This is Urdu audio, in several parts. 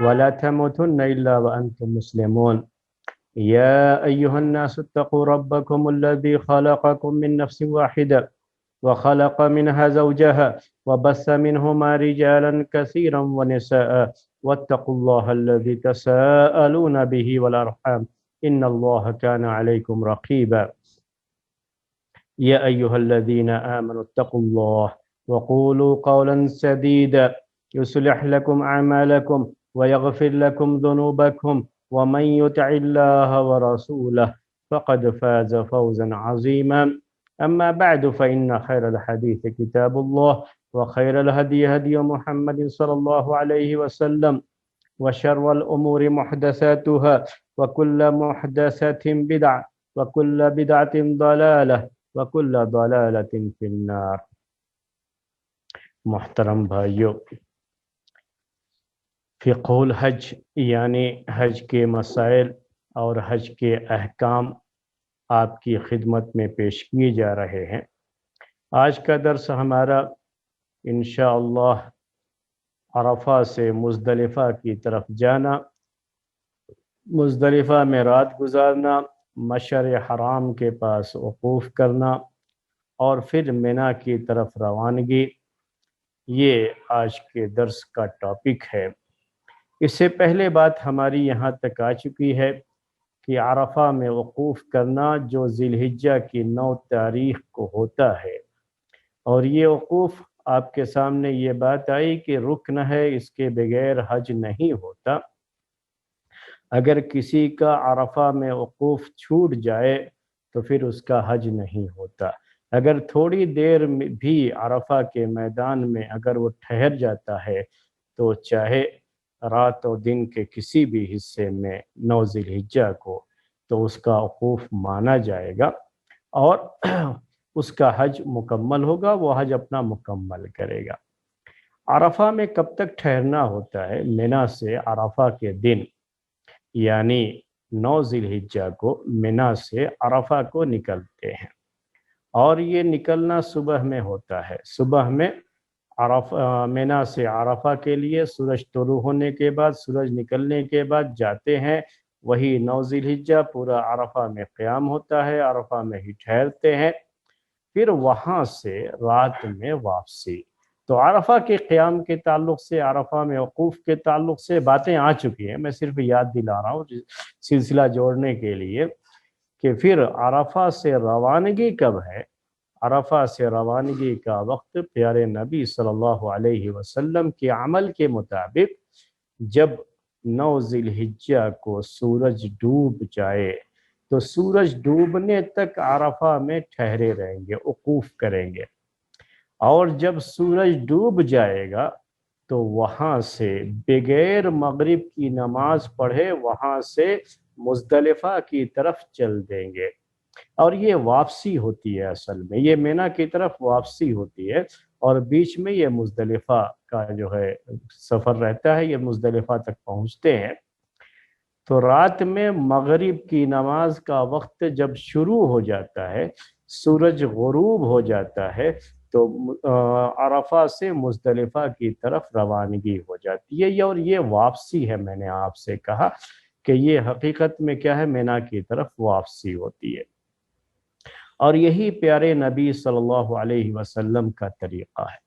ولا تموتن إلا وأنتم مسلمون يا أيها الناس اتقوا ربكم الذي خلقكم من نفس واحدة وخلق منها زوجها وبث منهما رجالا كثيرا ونساء واتقوا الله الذي تساءلون به والأرحام إن الله كان عليكم رقيبا يا أيها الذين آمنوا اتقوا الله وقولوا قولا سديدا يصلح لكم أعمالكم ويغفر لكم ذنوبكم ومن يطع الله ورسوله فقد فاز فوزا عظيما أما بعد فإن خير الحديث كتاب الله وخير الهدي هدي محمد صلى الله عليه وسلم وشر الأمور محدثاتها وكل محدثة بدعة وكل بدعة ضلالة وكل ضلالة في النار. محترم بھائیو، فقہ الحج یعنی حج کے مسائل اور حج کے احکام آپ کی خدمت میں پیش کیے جا رہے ہیں۔ آج کا درس ہمارا انشاءاللہ عرفہ سے مزدلفہ کی طرف جانا، مزدلفہ میں رات گزارنا، مشعر حرام کے پاس وقوف کرنا اور پھر منی کی طرف روانگی، یہ آج کے درس کا ٹاپک ہے۔ اس سے پہلے بات ہماری یہاں تک آ چکی ہے کہ عرفہ میں وقوف کرنا جو ذی الحجہ کی 9 تاریخ کو ہوتا ہے، اور یہ وقوف آپ کے سامنے یہ بات آئی کہ رکن ہے، اس کے بغیر حج نہیں ہوتا۔ اگر کسی کا عرفہ میں وقوف چھوٹ جائے تو پھر اس کا حج نہیں ہوتا۔ اگر تھوڑی دیر بھی عرفہ کے میدان میں اگر وہ ٹھہر جاتا ہے تو چاہے رات اور دن کے کسی بھی حصے میں 9 ذی الحجہ کو، تو اس کا وقوف مانا جائے گا اور اس کا حج مکمل ہوگا، وہ حج اپنا مکمل کرے گا۔ عرفہ میں کب تک ٹھہرنا ہوتا ہے؟ منی سے عرفہ کے دن یعنی 9 ذی الحجہ کو منی سے عرفہ کو نکلتے ہیں، اور یہ نکلنا صبح میں ہوتا ہے۔ صبح میں منی سے عرفہ کے لیے سورج طلوع ہونے کے بعد، سورج نکلنے کے بعد جاتے ہیں۔ وہی 9 ذی الحجہ پورا عرفہ میں قیام ہوتا ہے، عرفہ میں ہی ٹھہرتے ہیں، پھر وہاں سے رات میں واپسی۔ تو عرفہ کے قیام کے تعلق سے، عرفہ میں وقوف کے تعلق سے باتیں آ چکی ہیں، میں صرف یاد دلا رہا ہوں سلسلہ جوڑنے کے لیے کہ پھر عرفہ سے روانگی کب ہے۔ عرفہ سے روانگی کا وقت پیارے نبی صلی اللہ علیہ وسلم کے عمل کے مطابق جب 9 ذی الحجہ کو سورج ڈوب جائے تو سورج ڈوبنے تک عرفہ میں ٹھہرے رہیں گے، وقوف کریں گے، اور جب سورج ڈوب جائے گا تو وہاں سے بغیر مغرب کی نماز پڑھے وہاں سے مزدلفہ کی طرف چل دیں گے۔ اور یہ واپسی ہوتی ہے، اصل میں یہ منی کی طرف واپسی ہوتی ہے، اور بیچ میں یہ مزدلفہ کا جو ہے سفر رہتا ہے، یہ مزدلفہ تک پہنچتے ہیں۔ تو رات میں مغرب کی نماز کا وقت جب شروع ہو جاتا ہے، سورج غروب ہو جاتا ہے، تو عرفہ سے مزدلفہ کی طرف روانگی ہو جاتی ہے، اور یہ واپسی ہے۔ میں نے آپ سے کہا کہ یہ حقیقت میں کیا ہے، منی کی طرف واپسی ہوتی ہے، اور یہی پیارے نبی صلی اللہ علیہ وسلم کا طریقہ ہے۔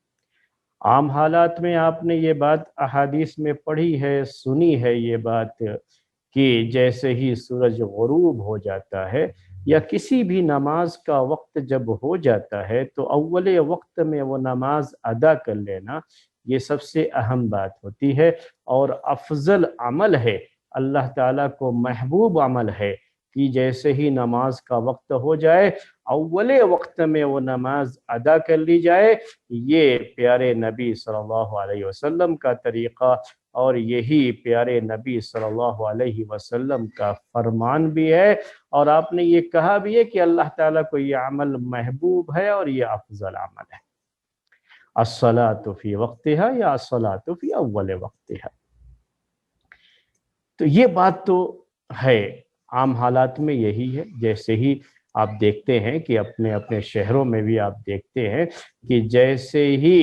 عام حالات میں آپ نے یہ بات احادیث میں پڑھی ہے، سنی ہے یہ بات کہ جیسے ہی سورج غروب ہو جاتا ہے یا کسی بھی نماز کا وقت جب ہو جاتا ہے تو اول وقت میں وہ نماز ادا کر لینا، یہ سب سے اہم بات ہوتی ہے اور افضل عمل ہے، اللہ تعالیٰ کو محبوب عمل ہے کہ جیسے ہی نماز کا وقت ہو جائے اول وقت میں وہ نماز ادا کر لی جائے۔ یہ پیارے نبی صلی اللہ علیہ وسلم کا طریقہ اور یہی پیارے نبی صلی اللہ علیہ وسلم کا فرمان بھی ہے، اور آپ نے یہ کہا بھی ہے کہ اللہ تعالیٰ کو یہ عمل محبوب ہے اور یہ افضل عمل ہے۔ الصلاۃ فی وقتہا یا الصلاۃ فی اول وقتہا۔ تو یہ بات تو ہے، عام حالات میں یہی ہے۔ جیسے ہی آپ دیکھتے ہیں کہ اپنے اپنے شہروں میں بھی آپ دیکھتے ہیں کہ جیسے ہی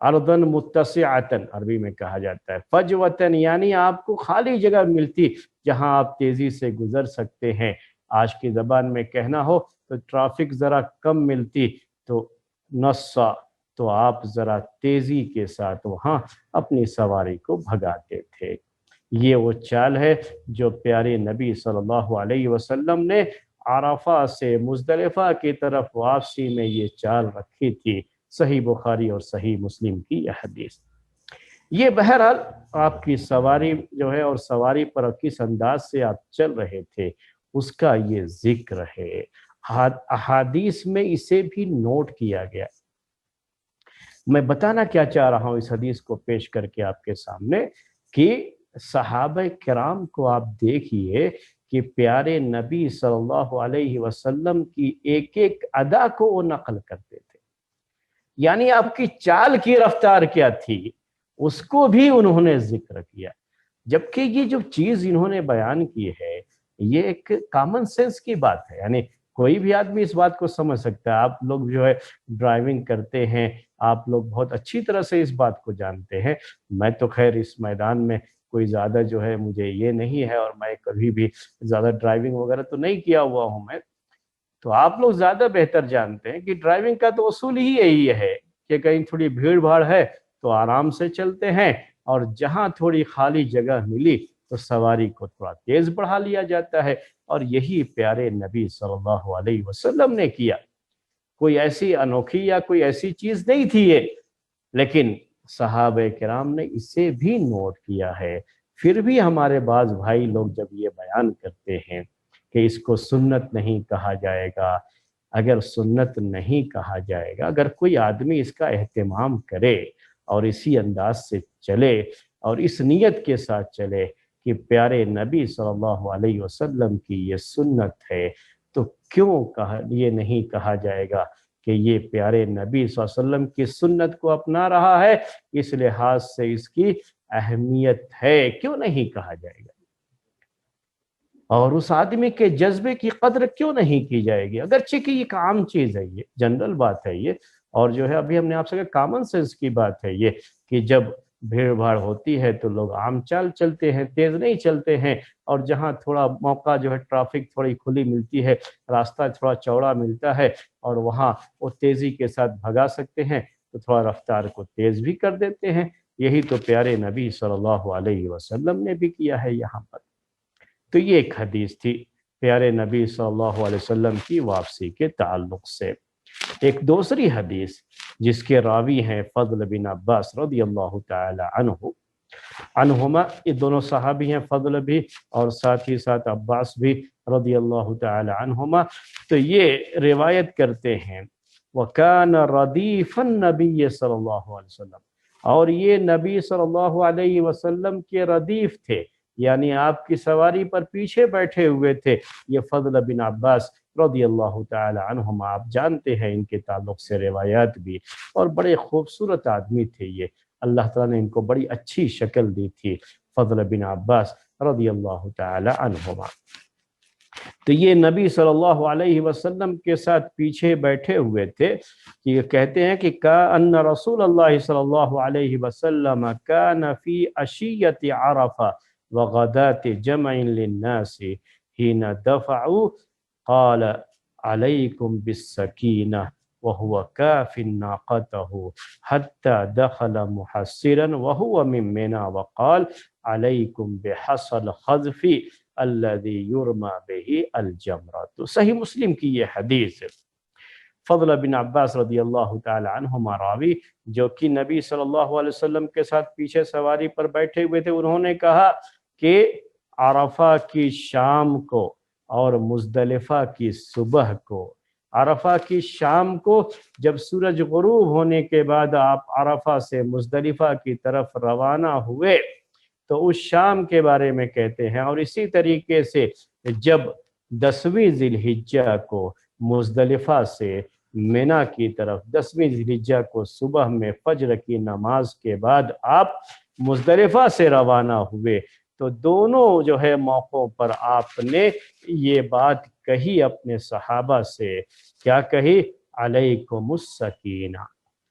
اردن متسعتن عربی میں کہا جاتا ہے، فجوتن یعنی آپ کو خالی جگہ ملتی جہاں آپ تیزی سے گزر سکتے ہیں۔ آج کی زبان میں کہنا ہو تو ٹرافک ذرا کم ملتی تو نصا، تو آپ ذرا تیزی کے ساتھ وہاں اپنی سواری کو بھگاتے تھے۔ یہ وہ چال ہے جو پیارے نبی صلی اللہ علیہ وسلم نے عرفہ سے مزدلفہ کی طرف واپسی میں یہ چال رکھی تھی۔ صحیح بخاری اور صحیح مسلم کی یہ حدیث۔ یہ بہرحال آپ کی سواری جو ہے اور سواری پر کس انداز سے آپ چل رہے تھے اس کا یہ ذکر ہے۔ احادیث میں اسے بھی نوٹ کیا گیا۔ میں بتانا کیا چاہ رہا ہوں اس حدیث کو پیش کر کے آپ کے سامنے کہ صحابہ کرام کو آپ دیکھیے کہ پیارے نبی صلی اللہ علیہ وسلم کی ایک ایک ادا کو وہ نقل کرتے تھے، یعنی آپ کی چال کی رفتار کیا تھی اس کو بھی انہوں نے ذکر کیا، جبکہ یہ جو چیز انہوں نے بیان کی ہے یہ ایک کامن سینس کی بات ہے، یعنی کوئی بھی آدمی اس بات کو سمجھ سکتا ہے۔ آپ لوگ جو ہے ڈرائیونگ کرتے ہیں، آپ لوگ بہت اچھی طرح سے اس بات کو جانتے ہیں۔ میں تو خیر اس میدان میں کوئی زیادہ جو ہے مجھے یہ نہیں ہے، اور میں کبھی بھی زیادہ ڈرائیونگ وغیرہ تو نہیں کیا ہوا ہوں میں، تو آپ لوگ زیادہ بہتر جانتے ہیں کہ ڈرائیونگ کا تو اصول ہی یہی ہے کہ کہیں تھوڑی بھیڑ بھاڑ ہے تو آرام سے چلتے ہیں، اور جہاں تھوڑی خالی جگہ ملی تو سواری کو تھوڑا تیز بڑھا لیا جاتا ہے، اور یہی پیارے نبی صلی اللہ علیہ وسلم نے کیا۔ کوئی ایسی انوکھی یا کوئی ایسی چیز نہیں تھی یہ، لیکن صحابہ کرام نے اسے بھی نوٹ کیا ہے۔ پھر بھی ہمارے بعض بھائی لوگ جب یہ بیان کرتے ہیں کہ اس کو سنت نہیں کہا جائے گا، اگر سنت نہیں کہا جائے گا، اگر کوئی آدمی اس کا اہتمام کرے اور اسی انداز سے چلے اور اس نیت کے ساتھ چلے کہ پیارے نبی صلی اللہ علیہ وسلم کی یہ سنت ہے، تو کیوں یہ نہیں کہا جائے گا کہ یہ پیارے نبی صلی اللہ علیہ وسلم کی سنت کو اپنا رہا ہے، اس لحاظ سے اس کی اہمیت ہے، کیوں نہیں کہا جائے گا؟ اور اس آدمی کے جذبے کی قدر کیوں نہیں کی جائے گی؟ اگرچہ کہ یہ عام چیز ہے، یہ جنرل بات ہے یہ، اور جو ہے ابھی ہم نے آپ سے کہا کامن سینس کی بات ہے یہ، کہ جب بھیڑ بھاڑ ہوتی ہے تو لوگ عام چال چلتے ہیں، تیز نہیں چلتے ہیں، اور جہاں تھوڑا موقع جو ہے ٹرافک تھوڑی کھلی ملتی ہے، راستہ تھوڑا چوڑا ملتا ہے، اور وہاں وہ تیزی کے ساتھ بھگا سکتے ہیں تو تھوڑا رفتار کو تیز بھی کر دیتے ہیں۔ یہی تو پیارے نبی صلی اللہ علیہ وسلم نے بھی کیا ہے یہاں پر۔ تو یہ ایک حدیث تھی پیارے نبی صلی اللہ علیہ وسلم کی واپسی کے تعلق سے۔ ایک دوسری حدیث جس کے راوی ہیں فضل بن عباس رضی اللہ تعالی عنہما، یہ دونوں صحابی ہیں، فضل بھی اور ساتھ ہی ساتھ عباس بھی رضی اللہ تعالی عنہما، تو یہ روایت کرتے ہیں وَكَانَ رَدِيفَ النَّبِيِّ صلی اللہ علیہ وسلم، اور یہ نبی صلی اللہ علیہ وسلم کے ردیف تھے، یعنی آپ کی سواری پر پیچھے بیٹھے ہوئے تھے یہ فضل بن عباس رضی اللہ تعالی عنہما۔ آپ جانتے ہیں ان کے تعلق سے روایات بھی، اور بڑے خوبصورت آدمی تھے یہ، اللہ تعالیٰ نے ان کو بڑی اچھی شکل دی تھی، فضل بن عباس رضی اللہ تعالی عنہما۔ تو یہ نبی صلی اللہ علیہ وسلم کے ساتھ پیچھے بیٹھے ہوئے تھے، یہ کہتے ہیں کہ کأن رسول اللہ صلی اللہ علیہ وسلم کان فی عشیۃ عرفہ وغدات جمع للناس حين دفعوا قال عليكم بالسكينة وهو كاف ناقته حتى دخل محسرا وهو من منى وقال عليكم بحصى الخذف الذي يرمى به الجمرة۔ صحیح مسلم کی یہ حدیث ہے۔ فضل بن عباس رضی اللہ تعالی عنہما راوی، جو کہ نبی صلی اللہ علیہ وسلم کے ساتھ پیچھے سواری پر بیٹھے ہوئے تھے، انہوں نے کہا کہ عرفہ کی شام کو اور مزدلفہ کی صبح کو، عرفہ کی شام کو جب سورج غروب ہونے کے بعد آپ عرفہ سے مزدلفہ کی طرف روانہ ہوئے تو اس شام کے بارے میں کہتے ہیں، اور اسی طریقے سے جب 10ویں ذی الحجہ کو مزدلفہ سے منی کی طرف 10ویں ذی الحجہ کو صبح میں فجر کی نماز کے بعد آپ مزدلفہ سے روانہ ہوئے، تو دونوں جو ہے موقعوں پر آپ نے یہ بات کہی اپنے صحابہ سے، کیا کہی؟ علیکم السکینہ،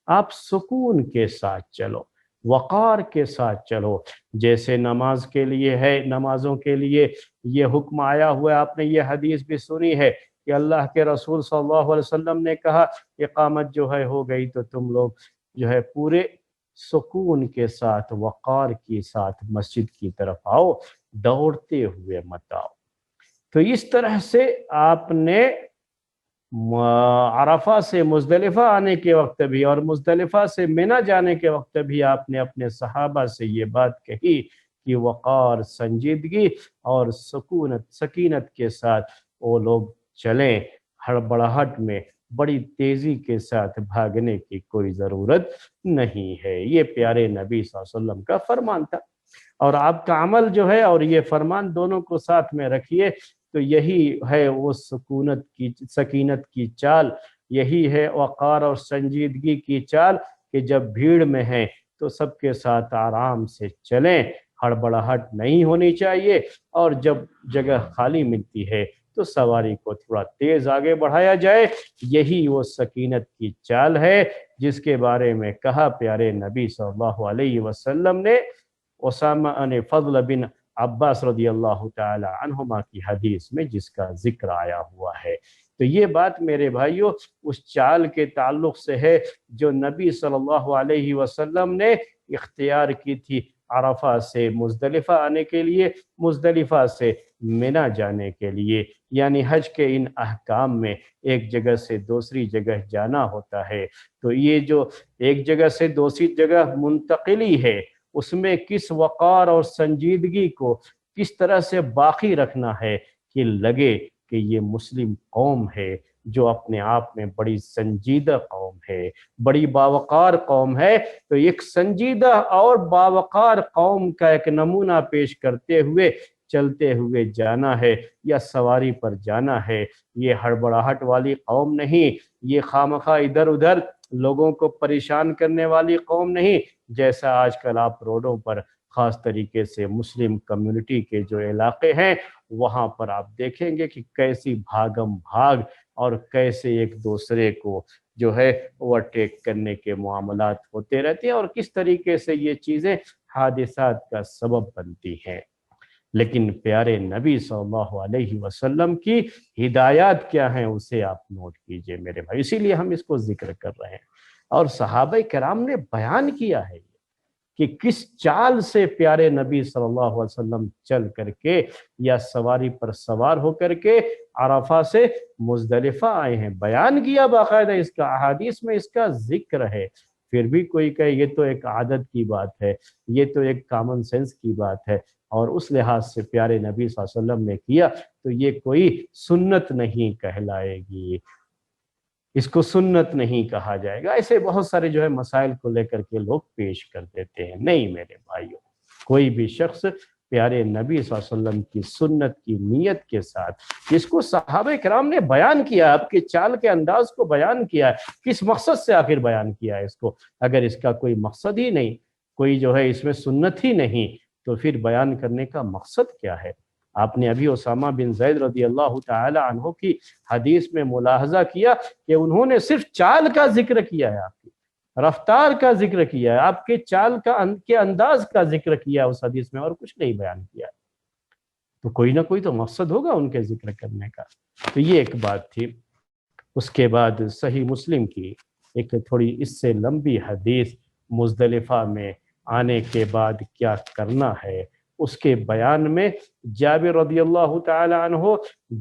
آپ سکون کے ساتھ چلو، وقار کے ساتھ چلو، جیسے نماز کے لیے ہے، نمازوں کے لیے یہ حکم آیا ہوا ہے، آپ نے یہ حدیث بھی سنی ہے کہ اللہ کے رسول صلی اللہ علیہ وسلم نے کہا اقامت جو ہے ہو گئی تو تم لوگ جو ہے پورے سکون کے ساتھ، وقار کے ساتھ مسجد کی طرف آؤ، دوڑتے ہوئے مت آؤ۔ تو اس طرح سے آپ نے عرفہ سے مزدلفہ آنے کے وقت بھی اور مزدلفہ سے منی جانے کے وقت بھی آپ نے اپنے صحابہ سے یہ بات کہی کہ وقار، سنجیدگی اور سکینت کے ساتھ وہ لوگ چلیں، ہڑبڑاہٹ میں بڑی تیزی کے ساتھ بھاگنے کی کوئی ضرورت نہیں ہے۔ یہ پیارے نبی صلی اللہ علیہ وسلم کا فرمان تھا، اور آپ کا عمل جو ہے اور یہ فرمان دونوں کو ساتھ میں رکھیے تو یہی ہے وہ سکینت کی چال، یہی ہے وقار اور سنجیدگی کی چال کہ جب بھیڑ میں ہیں تو سب کے ساتھ آرام سے چلیں، ہڑبڑاہٹ نہیں ہونی چاہیے، اور جب جگہ خالی ملتی ہے تو سواری کو تھوڑا تیز آگے بڑھایا جائے۔ یہی وہ سکینت کی چال ہے جس کے بارے میں کہا پیارے نبی صلی اللہ علیہ وسلم نے اسامہ فضل بن عباس رضی اللہ تعالی عنہما کی حدیث میں جس کا ذکر آیا ہوا ہے۔ تو یہ بات میرے بھائیوں اس چال کے تعلق سے ہے جو نبی صلی اللہ علیہ وسلم نے اختیار کی تھی عرفہ سے مزدلفہ آنے کے لیے، مزدلفہ سے منی جانے کے لیے۔ یعنی حج کے ان احکام میں ایک جگہ سے دوسری جگہ جانا ہوتا ہے، تو یہ جو ایک جگہ سے دوسری جگہ منتقلی ہے اس میں کس وقار اور سنجیدگی کو کس طرح سے باقی رکھنا ہے کہ لگے کہ یہ مسلم قوم ہے جو اپنے آپ میں بڑی سنجیدہ قوم ہے، بڑی باوقار قوم ہے۔ تو ایک سنجیدہ اور باوقار قوم کا ایک نمونہ پیش کرتے ہوئے چلتے ہوئے جانا ہے یا سواری پر جانا ہے۔ یہ ہڑبڑاہٹ والی قوم نہیں، یہ خامخواہ ادھر ادھر لوگوں کو پریشان کرنے والی قوم نہیں، جیسا آج کل آپ روڈوں پر خاص طریقے سے مسلم کمیونٹی کے جو علاقے ہیں وہاں پر آپ دیکھیں گے کہ کیسی بھاگم بھاگ اور کیسے ایک دوسرے کو جو ہے اوورٹیک کرنے کے معاملات ہوتے رہتے ہیں، اور کس طریقے سے یہ چیزیں حادثات کا سبب بنتی ہیں۔ لیکن پیارے نبی صلی اللہ علیہ وسلم کی ہدایات کیا ہیں اسے آپ نوٹ کیجئے میرے بھائی، اسی لیے ہم اس کو ذکر کر رہے ہیں۔ اور صحابہ کرام نے بیان کیا ہے کہ کس چال سے پیارے نبی صلی اللہ علیہ وسلم چل کر کے یا سواری پر سوار ہو کر کے عرفہ سے مزدلفہ آئے ہیں، بیان کیا باقاعدہ، اس کا احادیث میں اس کا ذکر ہے۔ پھر بھی کوئی کہے یہ تو ایک عادت کی بات ہے، یہ تو ایک کامن سینس کی بات ہے، اور اس لحاظ سے پیارے نبی صلی اللہ علیہ وسلم نے کیا تو یہ کوئی سنت نہیں کہلائے گی، اس کو سنت نہیں کہا جائے گا۔ ایسے بہت سارے جو ہے مسائل کو لے کر کے لوگ پیش کر دیتے ہیں۔ نہیں میرے بھائیوں، کوئی بھی شخص پیارے نبی صلی اللہ علیہ وسلم کی سنت کی نیت کے ساتھ، جس کو صحابہ کرام نے بیان کیا، آپ کے چال کے انداز کو بیان کیا ہے، کس مقصد سے آخر بیان کیا ہے اس کو؟ اگر اس کا کوئی مقصد ہی نہیں، کوئی جو ہے اس میں سنت ہی نہیں، تو پھر بیان کرنے کا مقصد کیا ہے؟ آپ نے ابھی اسامہ بن زید رضی اللہ تعالی عنہ کی حدیث میں ملاحظہ کیا کہ انہوں نے صرف چال کا ذکر کیا ہے، آپ کی رفتار کا ذکر کیا ہے، آپ کے چال کے انداز کا ذکر کیا ہے اس حدیث میں، اور کچھ نہیں بیان کیا۔ تو کوئی نہ کوئی تو مقصد ہوگا ان کے ذکر کرنے کا۔ تو یہ ایک بات تھی۔ اس کے بعد صحیح مسلم کی ایک تھوڑی اس سے لمبی حدیث، مزدلفہ میں آنے کے بعد کیا کرنا ہے، اس کے بیان میں جابر رضی اللہ تعالی عنہ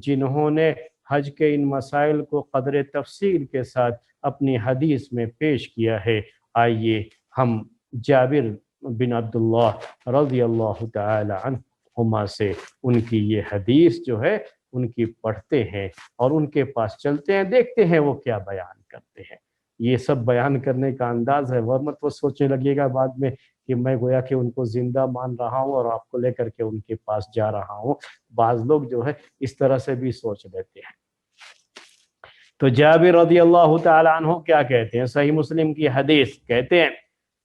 جنہوں نے حج کے ان مسائل کو قدر تفصیل کے ساتھ اپنی حدیث میں پیش کیا ہے، آئیے ہم جابر بن عبداللہ رضی اللہ تعالی عنہما سے ان کی یہ حدیث جو ہے ان کی پڑھتے ہیں اور ان کے پاس چلتے ہیں، دیکھتے ہیں وہ کیا بیان کرتے ہیں۔ یہ سب بیان کرنے کا انداز ہے، ورنہ وہ سوچنے لگے گا بعد میں کہ میں گویا کہ ان کو زندہ مان رہا ہوں اور آپ کو لے کر کے ان کے پاس جا رہا ہوں۔ بعض لوگ جو ہے اس طرح سے بھی سوچ لیتے ہیں۔ تو جابر رضی اللہ تعالی عنہ کیا کہتے ہیں؟ صحیح مسلم کی حدیث کہتے ہیں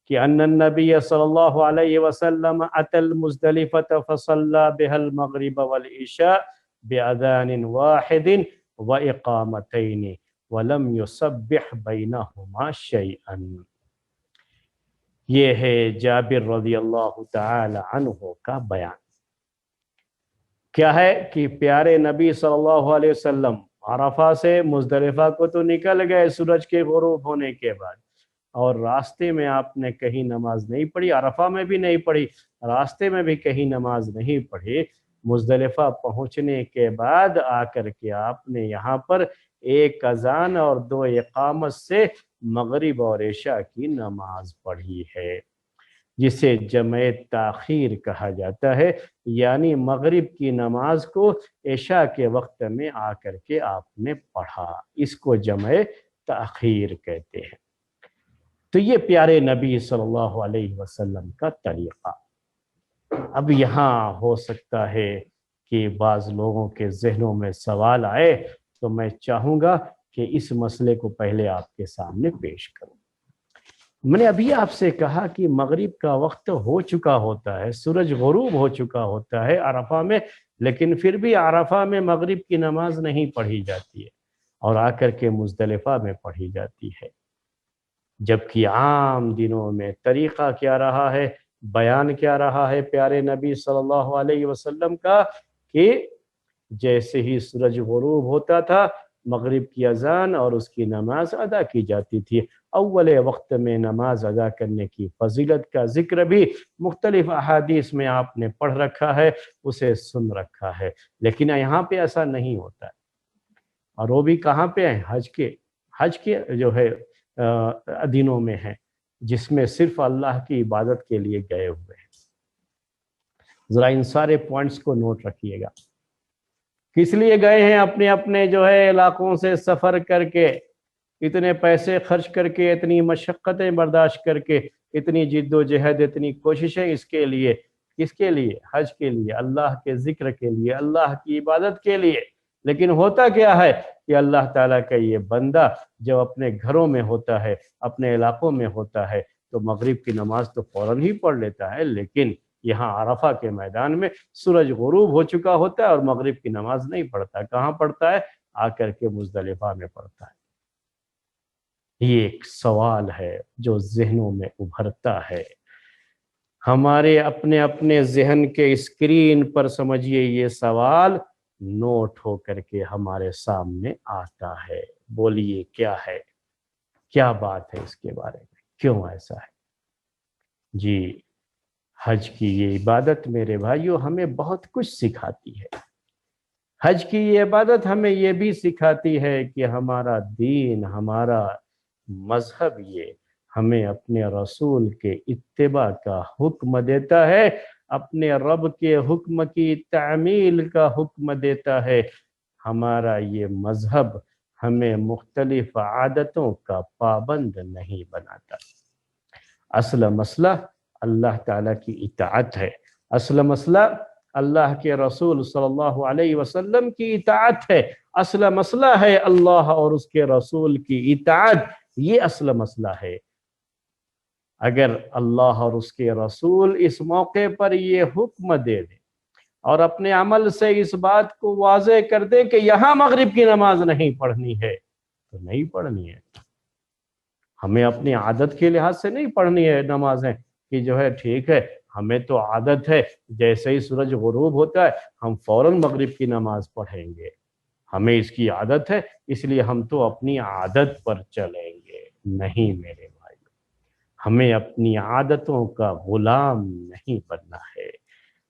کہ ان النبی صلی اللہ علیہ وسلم اتى المزدلفة فصلى بها المغرب والعشاء بأذان واحد وإقامتين ولم يسبح بينهما شيئا۔ یہ ہے جابر رضی اللہ تعالی عنہ کا بیان۔ کیا ہے کہ پیارے نبی صلی اللہ علیہ وسلم عرفہ سے مزدلفہ کو تو نکل گئے سورج کے غروب ہونے کے بعد، اور راستے میں آپ نے کہیں نماز نہیں پڑھی، عرفہ میں بھی نہیں پڑھی، راستے میں بھی کہیں نماز نہیں پڑھی۔ مزدلفہ پہنچنے کے بعد آ کر کے آپ نے یہاں پر ایک اذان اور 2 اقامت سے مغرب اور عشاء کی نماز پڑھی ہے، جسے جمع تاخیر کہا جاتا ہے، یعنی مغرب کی نماز کو عشاء کے وقت میں آ کر کے آپ نے پڑھا، اس کو جمع تاخیر کہتے ہیں۔ تو یہ پیارے نبی صلی اللہ علیہ وسلم کا طریقہ۔ اب یہاں ہو سکتا ہے کہ بعض لوگوں کے ذہنوں میں سوال آئے، تو میں چاہوں گا کہ اس مسئلے کو پہلے آپ کے سامنے پیش کروں۔ میں نے ابھی آپ سے کہا کہ مغرب کا وقت ہو چکا ہوتا ہے، سورج غروب ہو چکا ہوتا ہے عرفہ میں، لیکن پھر بھی عرفہ میں مغرب کی نماز نہیں پڑھی جاتی ہے اور آ کر کے مزدلفہ میں پڑھی جاتی ہے، جبکہ عام دنوں میں طریقہ کیا رہا ہے، بیان کیا رہا ہے پیارے نبی صلی اللہ علیہ وسلم کا، کہ جیسے ہی سورج غروب ہوتا تھا مغرب کی اذان اور اس کی نماز ادا کی جاتی تھی۔ اول وقت میں نماز ادا کرنے کی فضیلت کا ذکر بھی مختلف احادیث میں آپ نے پڑھ رکھا ہے، اسے سن رکھا ہے، لیکن یہاں پہ ایسا نہیں ہوتا ہے، اور وہ بھی کہاں پہ ہیں؟ حج کے جو ہے دنوں میں ہیں، جس میں صرف اللہ کی عبادت کے لیے گئے ہوئے ہیں۔ ذرا ان سارے پوائنٹس کو نوٹ رکھیے گا، کس لیے گئے ہیں؟ اپنے اپنے جو ہے علاقوں سے سفر کر کے، اتنے پیسے خرچ کر کے، اتنی مشقتیں برداشت کر کے، اتنی جد و جہد، اتنی کوششیں، اس کے لیے، کس کے لیے؟ حج کے لیے، اللہ کے ذکر کے لیے، اللہ کی عبادت کے لیے۔ لیکن ہوتا کیا ہے کہ اللہ تعالیٰ کا یہ بندہ جب اپنے گھروں میں ہوتا ہے، اپنے علاقوں میں ہوتا ہے، تو مغرب کی نماز تو فوراً ہی پڑھ لیتا ہے، لیکن یہاں عرفہ کے میدان میں سورج غروب ہو چکا ہوتا ہے اور مغرب کی نماز نہیں پڑھتا۔ کہاں پڑھتا ہے؟ آ کر کے مزدلفہ میں پڑھتا ہے۔ یہ ایک سوال ہے جو ذہنوں میں ابھرتا ہے، ہمارے اپنے اپنے ذہن کے اسکرین پر سمجھیے یہ سوال نوٹ ہو کر کے ہمارے سامنے آتا ہے۔ بولیے کیا ہے، کیا بات ہے اس کے بارے میں، کیوں ایسا ہے؟ جی، حج کی یہ عبادت میرے بھائیوں ہمیں بہت کچھ سکھاتی ہے۔ حج کی یہ عبادت ہمیں یہ بھی سکھاتی ہے کہ ہمارا دین، ہمارا مذہب یہ ہمیں اپنے رسول کے اتباع کا حکم دیتا ہے، اپنے رب کے حکم کی تعمیل کا حکم دیتا ہے۔ ہمارا یہ مذہب ہمیں مختلف عادتوں کا پابند نہیں بناتا۔ اصل مسئلہ اللہ تعالیٰ کی اطاعت ہے، اصل مسئلہ اللہ کے رسول صلی اللہ علیہ وسلم کی اطاعت ہے، اصل مسئلہ ہے اللہ اور اس کے رسول کی اطاعت، یہ اصل مسئلہ ہے۔ اگر اللہ اور اس کے رسول اس موقع پر یہ حکم دے دیں اور اپنے عمل سے اس بات کو واضح کر دیں کہ یہاں مغرب کی نماز نہیں پڑھنی ہے، تو نہیں پڑھنی ہے۔ ہمیں اپنی عادت کے لحاظ سے نہیں پڑھنی ہے نمازیں کہ جو ہے ٹھیک ہے، ہمیں تو عادت ہے جیسے ہی سورج غروب ہوتا ہے ہم فوراً مغرب کی نماز پڑھیں گے، ہمیں اس کی عادت ہے اس لیے ہم تو اپنی عادت پر چلیں گے۔ نہیں میرے بھائی، ہمیں اپنی عادتوں کا غلام نہیں بننا ہے،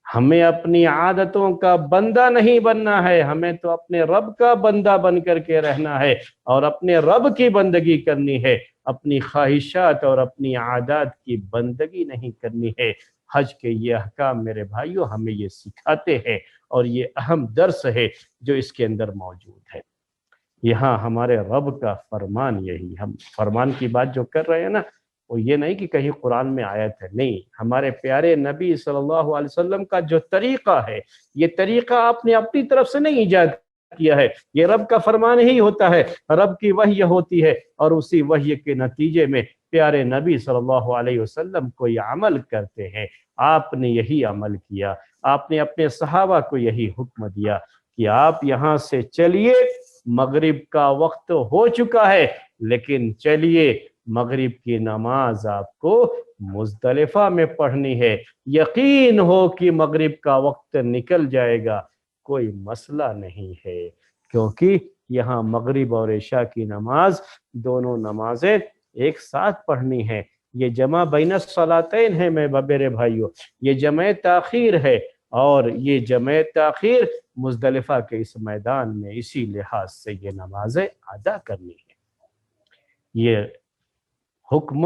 ہمیں اپنی عادتوں کا بندہ نہیں بننا ہے، ہمیں تو اپنے رب کا بندہ بن کر کے رہنا ہے اور اپنے رب کی بندگی کرنی ہے، اپنی خواہشات اور اپنی عادات کی بندگی نہیں کرنی ہے۔ حج کے یہ احکام میرے بھائیوں ہمیں یہ سکھاتے ہیں، اور یہ اہم درس ہے جو اس کے اندر موجود ہے۔ یہاں ہمارے رب کا فرمان یہی، ہم فرمان کی بات جو کر رہے ہیں نا، وہ یہ نہیں کہ کہیں قرآن میں آیت ہے، نہیں، ہمارے پیارے نبی صلی اللہ علیہ وسلم کا جو طریقہ ہے، یہ طریقہ آپ نے اپنی طرف سے نہیں ایجاد کیا ہے، یہ رب کا فرمان ہی ہوتا ہے، رب کی وحی ہوتی ہے، اور اسی وحی کے نتیجے میں پیارے نبی صلی اللہ علیہ وسلم کوئی عمل کرتے ہیں۔ آپ نے یہی عمل کیا، آپ نے اپنے صحابہ کو یہی حکم دیا کہ آپ یہاں سے چلیے، مغرب کا وقت ہو چکا ہے، لیکن چلیے مغرب کی نماز آپ کو مزدلفہ میں پڑھنی ہے، یقین ہو کہ مغرب کا وقت نکل جائے گا، کوئی مسئلہ نہیں ہے، کیونکہ یہاں مغرب اور عشاء کی نماز دونوں نمازیں ایک ساتھ پڑھنی ہے۔ یہ جمع بین الصلاتین ہے میرے بھائیوں، یہ جمع تاخیر ہے، اور یہ جمع تاخیر مزدلفہ کے اس میدان میں اسی لحاظ سے یہ نمازیں ادا کرنی ہے۔ یہ حکم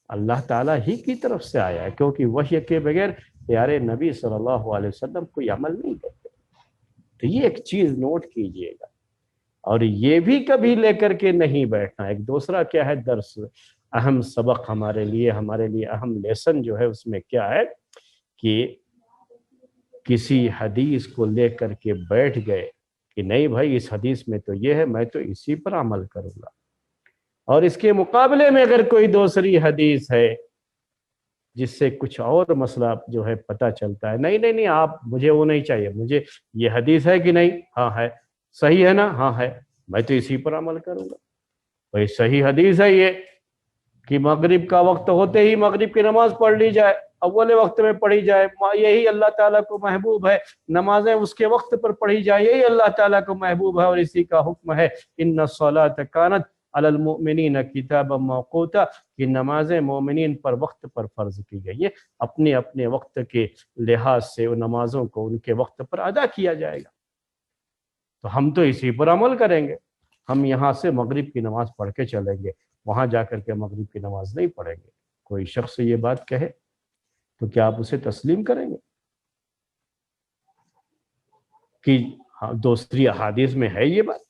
اللہ تعالیٰ ہی کی طرف سے آیا ہے، کیونکہ وحی کے بغیر پیارے نبی صلی اللہ علیہ وسلم کوئی عمل نہیں کرتے۔ تو یہ ایک چیز نوٹ کیجئے گا، اور یہ بھی کبھی لے کر کے نہیں بیٹھنا۔ ایک دوسرا کیا ہے درس، اہم سبق ہمارے لیے اہم لیسن جو ہے اس میں کیا ہے کہ کسی حدیث کو لے کر کے بیٹھ گئے کہ نہیں بھائی اس حدیث میں تو یہ ہے، میں تو اسی پر عمل کروں گا، اور اس کے مقابلے میں اگر کوئی دوسری حدیث ہے جس سے کچھ اور مسئلہ جو ہے پتہ چلتا ہے، نہیں آپ مجھے وہ نہیں چاہیے، مجھے یہ حدیث ہے کہ نہیں، ہاں ہے، صحیح ہے نا، ہاں ہے، میں تو اسی پر عمل کروں گا۔ بھائی صحیح حدیث ہے یہ کہ مغرب کا وقت ہوتے ہی مغرب کی نماز پڑھ لی جائے، اول وقت میں پڑھی جائے، یہی اللہ تعالیٰ کو محبوب ہے، نمازیں اس کے وقت پر پڑھی جائے، یہی اللہ تعالیٰ کو محبوب ہے، اور اسی کا حکم ہے ان الصلاۃ کانت علی المؤمنین کتابا موقوتا، کہ نمازیں مومنین پر وقت پر فرض کی گئی ہے، اپنے اپنے وقت کے لحاظ سے ان نمازوں کو ان کے وقت پر ادا کیا جائے گا۔ تو ہم تو اسی پر عمل کریں گے، ہم یہاں سے مغرب کی نماز پڑھ کے چلیں گے، وہاں جا کر کے مغرب کی نماز نہیں پڑھیں گے۔ کوئی شخص یہ بات کہے تو کیا آپ اسے تسلیم کریں گے کہ دوسری احادیث میں ہے یہ بات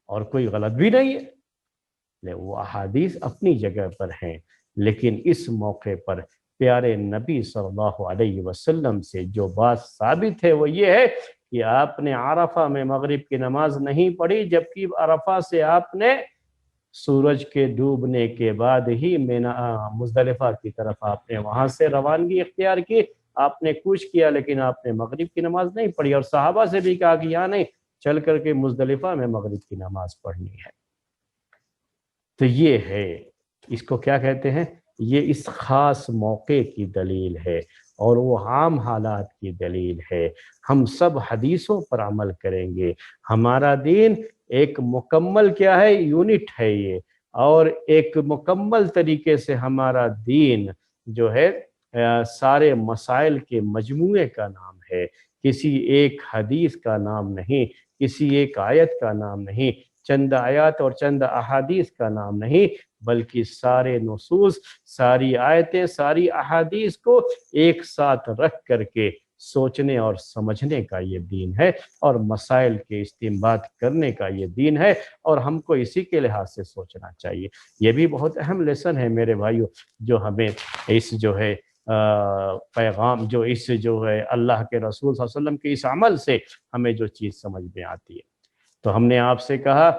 اور کوئی غلط بھی نہیں ہے؟ وہ احادیث اپنی جگہ پر ہیں، لیکن اس موقع پر پیارے نبی صلی اللہ علیہ وسلم سے جو بات ثابت ہے وہ یہ ہے کہ آپ نے عرفہ میں مغرب کی نماز نہیں پڑھی، جبکہ عرفہ سے آپ نے سورج کے ڈوبنے کے بعد ہی مزدلفہ کی طرف آپ نے وہاں سے روانگی اختیار کی، آپ نے کوچ کیا، لیکن آپ نے مغرب کی نماز نہیں پڑھی، اور صحابہ سے بھی کہا کہ یہاں نہیں، چل کر کے مزدلفہ میں مغرب کی نماز پڑھنی ہے۔ تو یہ ہے، اس کو کیا کہتے ہیں، یہ اس خاص موقع کی دلیل ہے، اور وہ عام حالات کی دلیل ہے۔ ہم سب حدیثوں پر عمل کریں گے، ہمارا دین ایک مکمل کیا ہے، یونٹ ہے یہ، اور ایک مکمل طریقے سے ہمارا دین جو ہے سارے مسائل کے مجموعے کا نام ہے، کسی ایک حدیث کا نام نہیں، کسی ایک آیت کا نام نہیں، چند آیات اور چند احادیث کا نام نہیں، بلکہ سارے نصوص، ساری آیتیں، ساری احادیث کو ایک ساتھ رکھ کر کے سوچنے اور سمجھنے کا یہ دین ہے، اور مسائل کے استنباط کرنے کا یہ دین ہے، اور ہم کو اسی کے لحاظ سے سوچنا چاہیے۔ یہ بھی بہت اہم لیسن ہے میرے بھائیوں، جو ہمیں اس جو ہے پیغام، جو اس جو ہے اللہ کے رسول صلی اللہ علیہ وسلم کے اس عمل سے ہمیں جو چیز سمجھ میں آتی ہے۔ تو ہم نے آپ سے کہا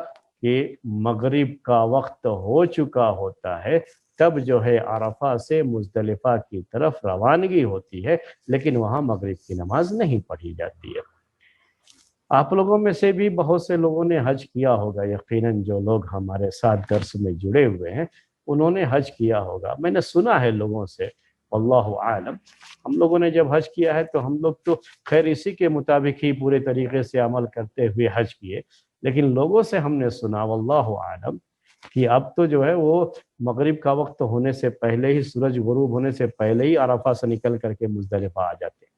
کہ مغرب کا وقت ہو چکا ہوتا ہے، تب جو ہے عرفہ سے مزدلفہ کی طرف روانگی ہوتی ہے، لیکن وہاں مغرب کی نماز نہیں پڑھی جاتی ہے۔ آپ لوگوں میں سے بھی بہت سے لوگوں نے حج کیا ہوگا، یقیناً جو لوگ ہمارے ساتھ درس میں جڑے ہوئے ہیں انہوں نے حج کیا ہوگا، میں نے سنا ہے لوگوں سے، واللہ عالم۔ ہم لوگوں نے جب حج کیا ہے تو ہم لوگ تو خیر اسی کے مطابق ہی پورے طریقے سے عمل کرتے ہوئے حج کیے، لیکن لوگوں سے ہم نے سنا واللہ عالم کہ اب تو جو ہے وہ مغرب کا وقت ہونے سے پہلے ہی، سورج غروب ہونے سے پہلے ہی عرفہ سے نکل کر کے مزدلفہ آ جاتے ہیں،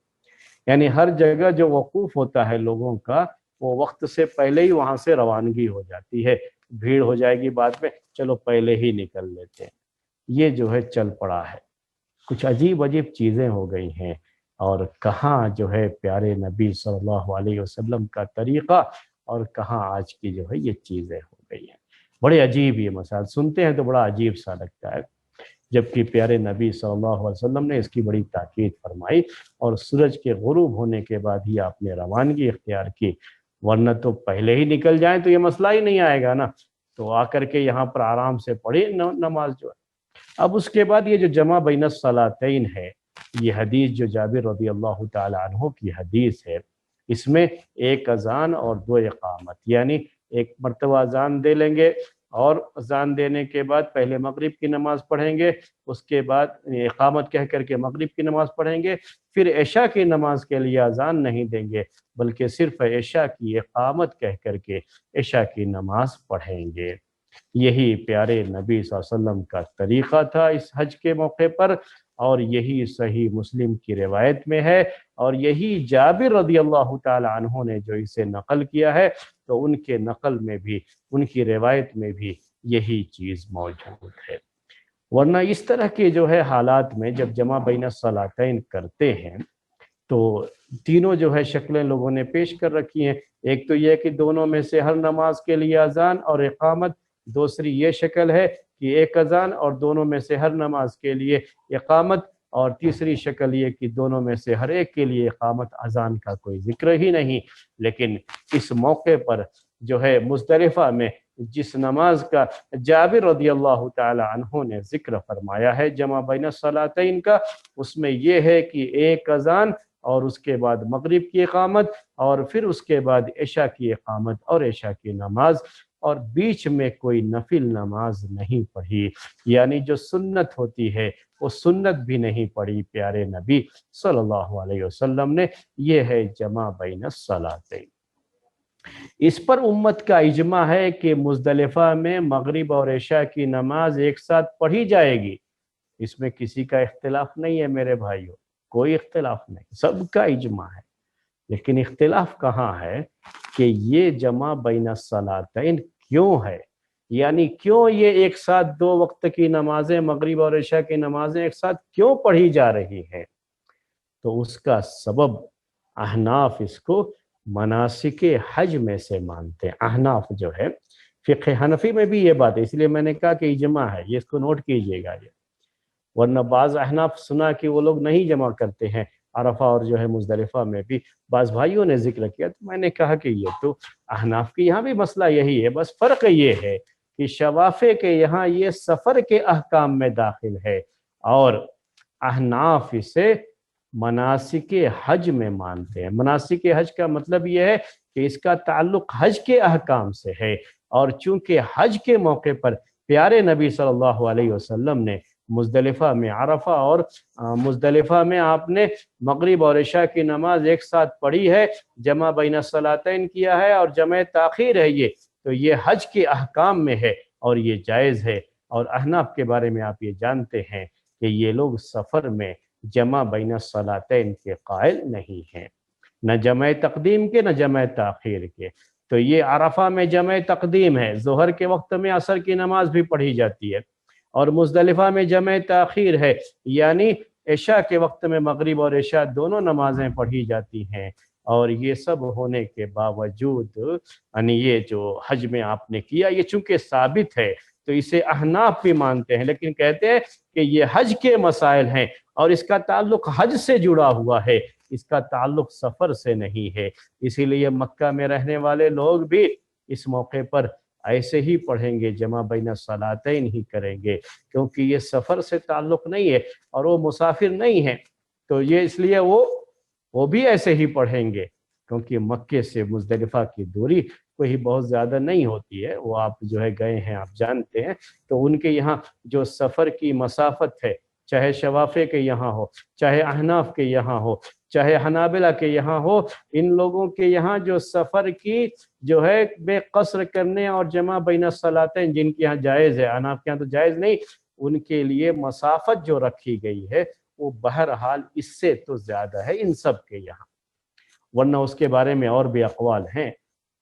یعنی ہر جگہ جو وقوف ہوتا ہے لوگوں کا، وہ وقت سے پہلے ہی وہاں سے روانگی ہو جاتی ہے، بھیڑ ہو جائے گی بعد میں، چلو پہلے ہی نکل لیتے ہیں۔ یہ جو ہے چل پڑا ہے، کچھ عجیب چیزیں ہو گئی ہیں، اور کہاں جو ہے پیارے نبی صلی اللہ علیہ وسلم کا طریقہ، اور کہاں آج کی جو ہے یہ چیزیں ہو گئی ہیں۔ بڑے عجیب یہ مسائل سنتے ہیں تو بڑا عجیب سا لگتا ہے، جبکہ پیارے نبی صلی اللہ علیہ وسلم نے اس کی بڑی تاکید فرمائی، اور سورج کے غروب ہونے کے بعد ہی آپ نے روانگی اختیار کی، ورنہ تو پہلے ہی نکل جائیں تو یہ مسئلہ ہی نہیں آئے گا نا، تو آ کر کے یہاں پر آرام سے پڑھی نماز جو ہے۔ اب اس کے بعد یہ جو جمع بین الصلاتین ہے، یہ حدیث جو جابر رضی اللہ تعالی عنہ کی حدیث ہے، اس میں ایک اذان اور دو اقامت، یعنی ایک مرتبہ اذان دے لیں گے، اور اذان دینے کے بعد پہلے مغرب کی نماز پڑھیں گے، اس کے بعد اقامت کہہ کر کے مغرب کی نماز پڑھیں گے، پھر عشاء کی نماز کے لیے اذان نہیں دیں گے بلکہ صرف عشاء کی اقامت کہہ کر کے عشاء کی نماز پڑھیں گے۔ یہی پیارے نبی صلی اللہ علیہ وسلم کا طریقہ تھا اس حج کے موقع پر، اور یہی صحیح مسلم کی روایت میں ہے، اور یہی جابر رضی اللہ تعالی عنہ نے جو اسے نقل کیا ہے، تو ان کے نقل میں بھی، ان کی روایت میں بھی یہی چیز موجود ہے۔ ورنہ اس طرح کے جو ہے حالات میں جب جمع بین الصلاتین کرتے ہیں تو تینوں جو ہے شکلیں لوگوں نے پیش کر رکھی ہیں۔ ایک تو یہ کہ دونوں میں سے ہر نماز کے لیے اذان اور اقامت، دوسری یہ شکل ہے کہ ایک اذان اور دونوں میں سے ہر نماز کے لیے اقامت، اور تیسری شکل یہ کہ دونوں میں سے ہر ایک کے لیے اقامت، اذان کا کوئی ذکر ہی نہیں۔ لیکن اس موقع پر جو ہے مزدلفہ میں جس نماز کا جابر رضی اللہ تعالی عنہ نے ذکر فرمایا ہے جمع بین الصلاتین کا، اس میں یہ ہے کہ ایک اذان اور اس کے بعد مغرب کی اقامت، اور پھر اس کے بعد عشاء کی اقامت اور عشاء کی نماز، اور بیچ میں کوئی نفل نماز نہیں پڑھی، یعنی جو سنت ہوتی ہے وہ سنت بھی نہیں پڑھی پیارے نبی صلی اللہ علیہ وسلم نے۔ یہ ہے جمع بین الصلاتین۔ اس پر امت کا اجماع ہے کہ مزدلفہ میں مغرب اور عشاء کی نماز ایک ساتھ پڑھی جائے گی، اس میں کسی کا اختلاف نہیں ہے میرے بھائیوں، کوئی اختلاف نہیں، سب کا اجماع ہے۔ لیکن اختلاف کہاں ہے کہ یہ جمع بین الصلاتین کیوں ہے، یعنی کیوں یہ ایک ساتھ دو وقت کی نمازیں، مغرب اور عشاء کی نمازیں ایک ساتھ کیوں پڑھی جا رہی ہیں؟ تو اس کا سبب احناف اس کو مناسک حج میں سے مانتے ہیں۔ احناف جو ہے، فقہ حنفی میں بھی یہ بات ہے، اس لیے میں نے کہا کہ اجماع ہے، یہ اس کو نوٹ کیجئے گا یہ۔ ورنہ بعض احناف سنا کہ وہ لوگ نہیں جمع کرتے ہیں عرفہ اور جو ہے مزدلفہ میں بھی، بعض بھائیوں نے ذکر کیا، تو میں نے کہا کہ یہ تو احناف کی یہاں بھی مسئلہ یہی ہے، بس فرق یہ ہے کہ شوافے کے یہاں یہ سفر کے احکام میں داخل ہے، اور احناف اسے مناسک حج میں مانتے ہیں۔ مناسک حج کا مطلب یہ ہے کہ اس کا تعلق حج کے احکام سے ہے، اور چونکہ حج کے موقع پر پیارے نبی صلی اللہ علیہ وسلم نے مزدلفہ میں عرفہ اور مزدلفہ میں آپ نے مغرب اور عشاء کی نماز ایک ساتھ پڑھی ہے، جمع بین الصلاتین کیا ہے، اور جمع تاخیر ہے یہ، تو یہ حج کے احکام میں ہے اور یہ جائز ہے۔ اور احناف کے بارے میں آپ یہ جانتے ہیں کہ یہ لوگ سفر میں جمع بین الصلاتین کے قائل نہیں ہیں، نہ جمع تقدیم کے نہ جمع تاخیر کے۔ تو یہ عرفہ میں جمع تقدیم ہے، ظہر کے وقت میں عصر کی نماز بھی پڑھی جاتی ہے، اور مزدلفہ میں جمع تاخیر ہے، یعنی عشاء کے وقت میں مغرب اور عشاء دونوں نمازیں پڑھی جاتی ہیں۔ اور یہ سب ہونے کے باوجود یعنی یہ جو حج میں آپ نے کیا، یہ چونکہ ثابت ہے تو اسے احناف بھی مانتے ہیں، لیکن کہتے ہیں کہ یہ حج کے مسائل ہیں اور اس کا تعلق حج سے جڑا ہوا ہے، اس کا تعلق سفر سے نہیں ہے۔ اسی لیے مکہ میں رہنے والے لوگ بھی اس موقع پر ایسے ہی پڑھیں گے، جمع بین الصلاتین ہی کریں گے، کیونکہ یہ سفر سے تعلق نہیں ہے اور وہ مسافر نہیں ہے، تو یہ اس لیے وہ بھی ایسے ہی پڑھیں گے، کیونکہ مکے سے مزدلفہ کی دوری کوئی بہت زیادہ نہیں ہوتی ہے، وہ آپ جو ہے گئے ہیں، آپ جانتے ہیں، تو ان کے یہاں جو سفر کی مسافت ہے، چاہے شوافے کے یہاں ہو، چاہے احناف کے یہاں ہو، چاہے حنابلہ کے یہاں ہو، ان لوگوں کے یہاں جو سفر کی جو ہے بے قصر کرنے اور جمع بین الصلاتین جن کے یہاں جائز ہے، احناف کے یہاں تو جائز نہیں، ان کے لیے مسافت جو رکھی گئی ہے وہ بہرحال اس سے تو زیادہ ہے ان سب کے یہاں، ورنہ اس کے بارے میں اور بھی اقوال ہیں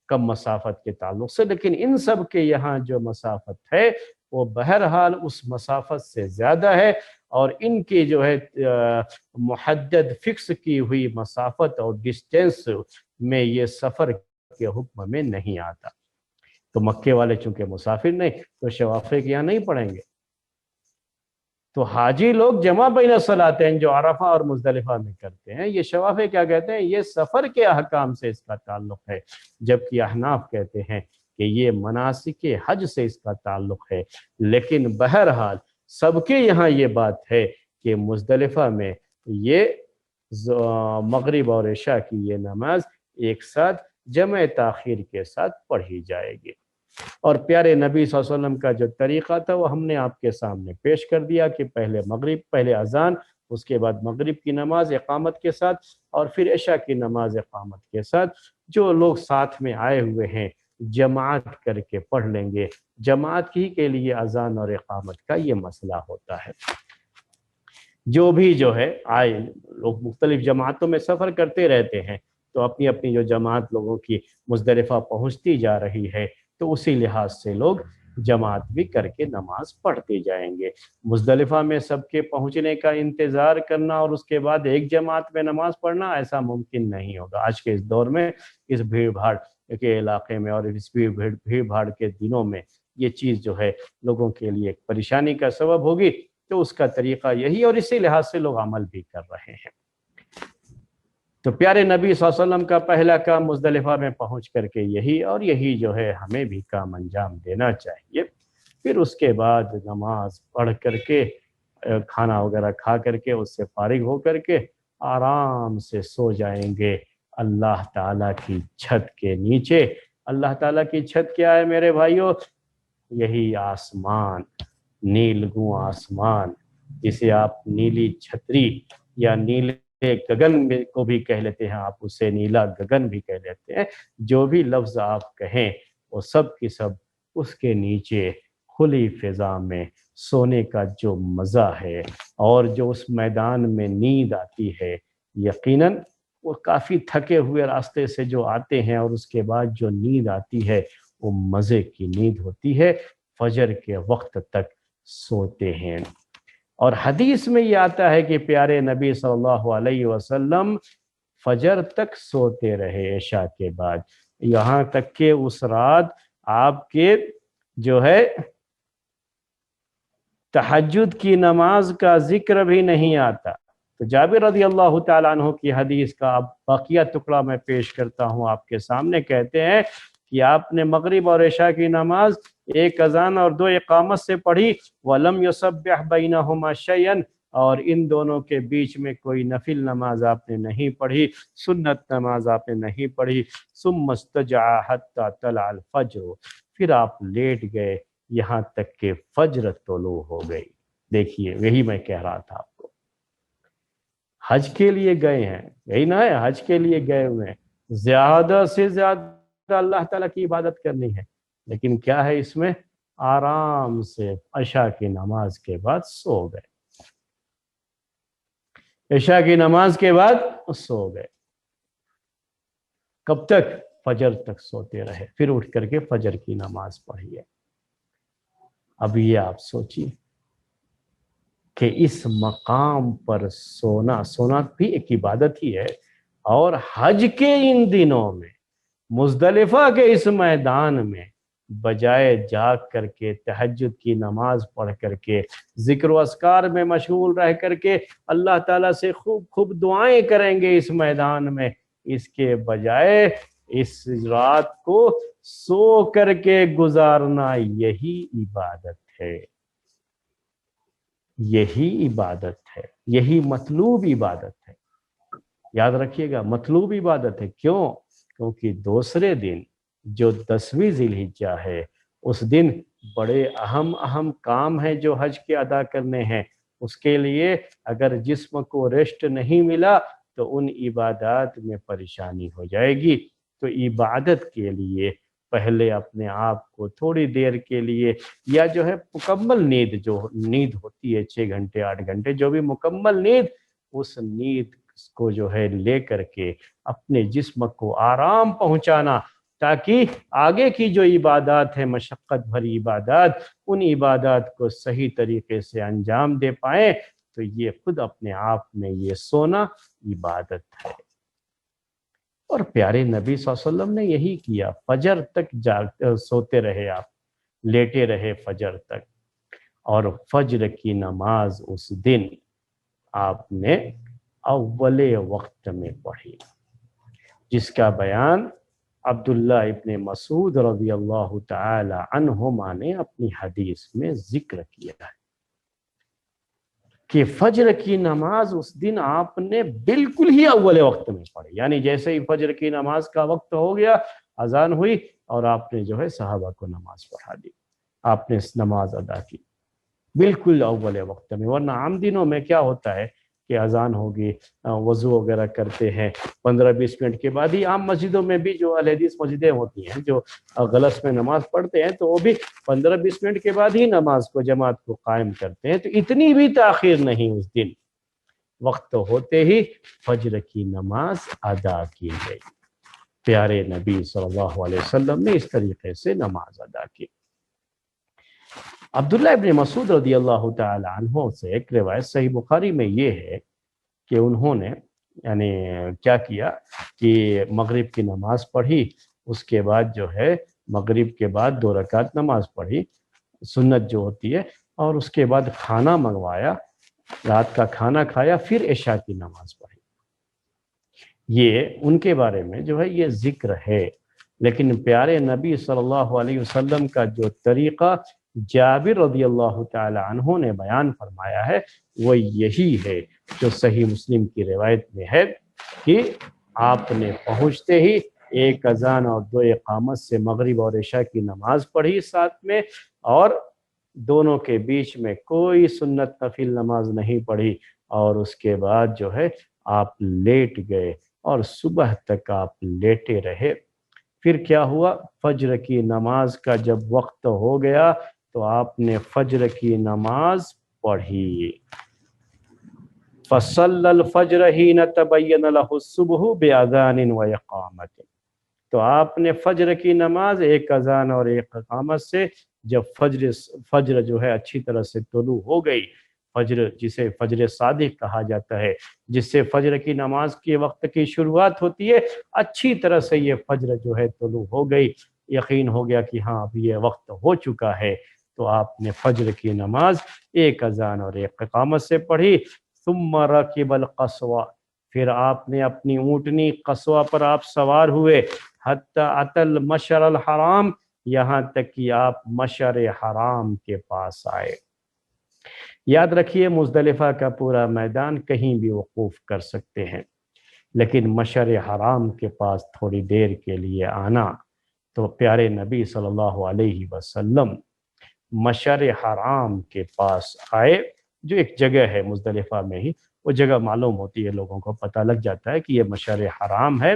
کم مسافت کے تعلق سے، لیکن ان سب کے یہاں جو مسافت ہے وہ بہرحال اس مسافت سے زیادہ ہے، اور ان کی جو ہے محدد فکس کی ہوئی مسافت اور ڈسٹینس میں یہ سفر کے حکم میں نہیں آتا۔ تو مکے والے چونکہ مسافر نہیں تو شوافے کے یہاں نہیں پڑھیں گے، تو حاجی لوگ جمع بین الصلاتین جو عرفہ اور مزدلفہ میں کرتے ہیں، یہ شوافے کیا کہتے ہیں، یہ سفر کے احکام سے اس کا تعلق ہے، جبکہ احناف کہتے ہیں کہ یہ مناسک حج سے اس کا تعلق ہے۔ لیکن بہرحال سب کے یہاں یہ بات ہے کہ مزدلفہ میں یہ مغرب اور عشاء کی یہ نماز ایک ساتھ جمع تاخیر کے ساتھ پڑھی جائے گی۔ اور پیارے نبی صلی اللہ علیہ وسلم کا جو طریقہ تھا وہ ہم نے آپ کے سامنے پیش کر دیا کہ پہلے اذان، اس کے بعد مغرب کی نماز اقامت کے ساتھ، اور پھر عشاء کی نماز اقامت کے ساتھ۔ جو لوگ ساتھ میں آئے ہوئے ہیں جماعت کر کے پڑھ لیں گے، جماعت ہی کے لیے اذان اور اقامت کا یہ مسئلہ ہوتا ہے۔ جو بھی جو ہے آئے، لوگ مختلف جماعتوں میں سفر کرتے رہتے ہیں، تو اپنی اپنی جو جماعت لوگوں کی مزدلفہ پہنچتی جا رہی ہے، تو اسی لحاظ سے لوگ جماعت بھی کر کے نماز پڑھتے جائیں گے۔ مزدلفہ میں سب کے پہنچنے کا انتظار کرنا اور اس کے بعد ایک جماعت میں نماز پڑھنا ایسا ممکن نہیں ہوگا آج کے اس دور میں، اس بھیڑ بھاڑ کے علاقے میں اور اس بھیڑ بھاڑ کے دنوں میں یہ چیز جو ہے لوگوں کے لیے ایک پریشانی کا سبب ہوگی۔ تو اس کا طریقہ یہی، اور اسی لحاظ سے لوگ عمل بھی کر رہے ہیں۔ تو پیارے نبی صلی اللہ علیہ وسلم کا پہلا کام مزدلفہ میں پہنچ کر کے یہی، اور یہی جو ہے ہمیں بھی کام انجام دینا چاہیے۔ پھر اس کے بعد نماز پڑھ کر کے، کھانا وغیرہ کھا کر کے، اس سے فارغ ہو کر کے آرام سے سو جائیں گے اللہ تعالیٰ کی چھت کے نیچے۔ اللہ تعالیٰ کی چھت کیا ہے میرے بھائیوں؟ یہی آسمان، نیلگوں آسمان، جسے آپ نیلی چھتری یا نیلے گگن کو بھی کہہ لیتے ہیں، آپ اسے نیلا گگن بھی کہہ لیتے ہیں، جو بھی لفظ آپ کہیں وہ سب کی سب اس کے نیچے کھلی فضا میں سونے کا جو مزہ ہے، اور جو اس میدان میں نیند آتی ہے، یقیناً وہ کافی تھکے ہوئے راستے سے جو آتے ہیں، اور اس کے بعد جو نیند آتی ہے وہ مزے کی نیند ہوتی ہے، فجر کے وقت تک سوتے ہیں۔ اور حدیث میں یہ آتا ہے کہ پیارے نبی صلی اللہ علیہ وسلم فجر تک سوتے رہے عشاء کے بعد، یہاں تک کہ اس رات آپ کے جو ہے تہجد کی نماز کا ذکر بھی نہیں آتا۔ تو جابر رضی اللہ تعالیٰ عنہ کی حدیث کا اب باقیہ ٹکڑا میں پیش کرتا ہوں آپ کے سامنے۔ کہتے ہیں کہ آپ نے مغرب اور عشاء کی نماز ایک اذان اور دو اقامت سے پڑھی، وَلَمْ يُسَبِّحْ بَيْنَهُمَا شَيْئًا، اور ان دونوں کے بیچ میں کوئی نفل نماز آپ نے نہیں پڑھی، سنت نماز آپ نے نہیں پڑھی۔ ثُمَّ اسْتَجَعَ حَتَّى طَلَعَ الْفَجْرُ، پھر آپ لیٹ گئے یہاں تک کہ فجر طلوع ہو گئی۔ دیکھیے یہی میں کہہ رہا تھا آپ کو، حج کے لیے گئے ہیں، یہی نہ ہے، حج کے لیے گئے ہوئے ہیں، زیادہ سے زیادہ اللہ تعالیٰ کی عبادت کرنی ہے، لیکن کیا ہے اس میں؟ آرام سے عشاء کی نماز کے بعد سو گئے، عشاء کی نماز کے بعد سو گئے۔ کب تک؟ فجر تک سوتے رہے، پھر اٹھ کر کے فجر کی نماز پڑھی ہے۔ اب یہ آپ سوچیے کہ اس مقام پر سونا بھی ایک عبادت ہی ہے، اور حج کے ان دنوں میں مزدلفہ کے اس میدان میں بجائے جاگ کر کے تہجد کی نماز پڑھ کر کے ذکر و اذکار میں مشغول رہ کر کے اللہ تعالیٰ سے خوب دعائیں کریں گے اس میدان میں، اس کے بجائے اس رات کو سو کر کے گزارنا، یہی عبادت ہے، یہی عبادت ہے، یہی مطلوب عبادت ہے۔ یاد رکھیے گا، مطلوب عبادت ہے۔ کیوں؟ کیونکہ دوسرے دن جو 10ویں ذی الحجہ ہے، اس دن بڑے اہم کام ہیں جو حج کے ادا کرنے ہیں۔ اس کے لیے اگر جسم کو ریسٹ نہیں ملا تو ان عبادات میں پریشانی ہو جائے گی۔ تو عبادت کے لیے پہلے اپنے آپ کو تھوڑی دیر کے لیے، یا جو ہے مکمل نیند ہوتی ہے 6 گھنٹے 8 گھنٹے، جو بھی مکمل نیند، اس نیند کو جو ہے لے کر کے اپنے جسم کو آرام پہنچانا، تاکہ آگے کی جو عبادات ہیں، مشقت بھری عبادات، ان عبادات کو صحیح طریقے سے انجام دے پائیں۔ تو یہ خود اپنے آپ میں یہ سونا عبادت ہے۔ اور پیارے نبی صلی اللہ علیہ وسلم نے یہی کیا، فجر تک سوتے رہے، آپ لیٹے رہے فجر تک، اور فجر کی نماز اس دن آپ نے اول وقت میں پڑھی، جس کا بیان عبداللہ ابن مسعود رضی اللہ تعالی عنہما نے اپنی حدیث میں ذکر کیا ہے کہ فجر کی نماز اس دن آپ نے بالکل ہی اول وقت میں پڑھی، یعنی جیسے ہی فجر کی نماز کا وقت ہو گیا اذان ہوئی اور آپ نے جو ہے صحابہ کو نماز پڑھا دی، آپ نے نماز ادا کی بالکل اول وقت میں۔ ورنہ عام دنوں میں کیا ہوتا ہے کہ اذان ہوگی، وضو وغیرہ کرتے ہیں، 15-20 منٹ کے بعد ہی عام مسجدوں میں بھی جو اہل حدیث مسجدیں ہوتی ہیں جو غلط میں نماز پڑھتے ہیں تو وہ بھی 15-20 منٹ کے بعد ہی نماز کو جماعت کو قائم کرتے ہیں۔ تو اتنی بھی تاخیر نہیں، اس دن وقت ہوتے ہی فجر کی نماز ادا کی گئی۔ پیارے نبی صلی اللہ علیہ وسلم نے اس طریقے سے نماز ادا کی۔ عبداللہ ابن مسعود رضی اللہ تعالی عنہ سے ایک روایت صحیح بخاری میں یہ ہے کہ انہوں نے یعنی کیا کیا کہ مغرب کی نماز پڑھی، اس کے بعد جو ہے مغرب کے بعد 2 رکعت نماز پڑھی سنت جو ہوتی ہے، اور اس کے بعد کھانا منگوایا، رات کا کھانا کھایا، پھر عشاء کی نماز پڑھی۔ یہ ان کے بارے میں جو ہے یہ ذکر ہے، لیکن پیارے نبی صلی اللہ علیہ وسلم کا جو طریقہ جابر رضی اللہ تعالی عنہ نے بیان فرمایا ہے وہ یہی ہے جو صحیح مسلم کی روایت میں ہے کہ آپ نے پہنچتے ہی 1 اذان اور 2 اقامت سے مغرب اور عشاء کی نماز پڑھی ساتھ میں، اور دونوں کے بیچ میں کوئی سنت نفل نماز نہیں پڑھی، اور اس کے بعد جو ہے آپ لیٹ گئے اور صبح تک آپ لیٹے رہے۔ پھر کیا ہوا، فجر کی نماز کا جب وقت ہو گیا تو آپ نے فجر کی نماز پڑھی۔ فصل الفجر حین تبین لہ الصبح باذان و اقامت، تو آپ نے فجر کی نماز 1 اذان اور 1 اقامت سے جب فجر جو ہے اچھی طرح سے طلوع ہو گئی، فجر جسے فجر صادق کہا جاتا ہے، جس سے فجر کی نماز کے وقت کی شروعات ہوتی ہے، اچھی طرح سے یہ فجر جو ہے طلوع ہو گئی، یقین ہو گیا کہ ہاں اب یہ وقت ہو چکا ہے، تو آپ نے فجر کی نماز 1 اذان اور 1 اقامت سے پڑھی۔ ثم رکب القصوى، پھر آپ نے اپنی اونٹنی قصوہ پر آپ سوار ہوئے، حتی اتی المشعر الحرام، یہاں تک کہ آپ مشعر حرام کے پاس آئے۔ یاد رکھیے مزدلفہ کا پورا میدان کہیں بھی وقوف کر سکتے ہیں، لیکن مشعر حرام کے پاس تھوڑی دیر کے لیے آنا، تو پیارے نبی صلی اللہ علیہ وسلم مشعر حرام کے پاس آئے، جو ایک جگہ ہے مزدلفہ میں ہی، وہ جگہ معلوم ہوتی ہے، لوگوں کو پتہ لگ جاتا ہے کہ یہ مشعر حرام ہے۔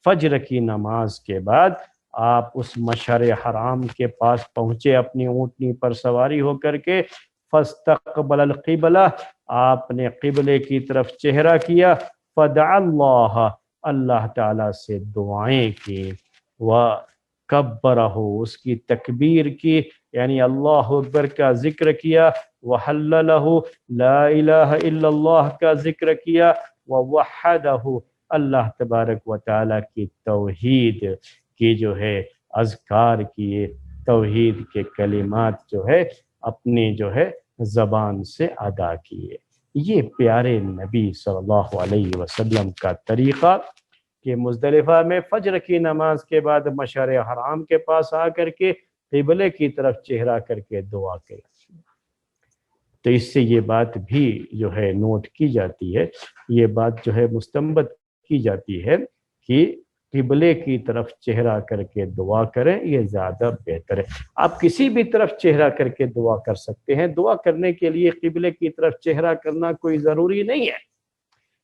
فجر کی نماز کے بعد آپ اس مشعر حرام کے پاس پہنچے اپنی اونٹنی پر سواری ہو کر کے، فاستقبل القبلہ، آپ نے قبلے کی طرف چہرہ کیا، فدعا اللہ، اللہ تعالیٰ سے دعائیں کی، وکبرہ، اس کی تکبیر کی، یعنی اللہ اکبر کا ذکر کیا، وحللہ، لا الہ الا اللہ کا ذکر کیا، ووحدہ، اللہ تبارک و تعالیٰ کی توحید کی جو ہے اذکار کیے، توحید کے کلمات جو ہے اپنی جو ہے زبان سے ادا کیے۔ یہ پیارے نبی صلی اللہ علیہ وسلم کا طریقہ کہ مزدلفہ میں فجر کی نماز کے بعد مشعر حرام کے پاس آ کر کے قبلے کی طرف چہرہ کر کے دعا کرے۔ تو اس سے یہ بات بھی جو ہے نوٹ کی جاتی ہے، یہ بات جو ہے مستنبط کی جاتی ہے کہ قبلے کی طرف چہرہ کر کے دعا کریں، یہ زیادہ بہتر ہے۔ آپ کسی بھی طرف چہرہ کر کے دعا کر سکتے ہیں، دعا کرنے کے لیے قبلے کی طرف چہرہ کرنا کوئی ضروری نہیں ہے۔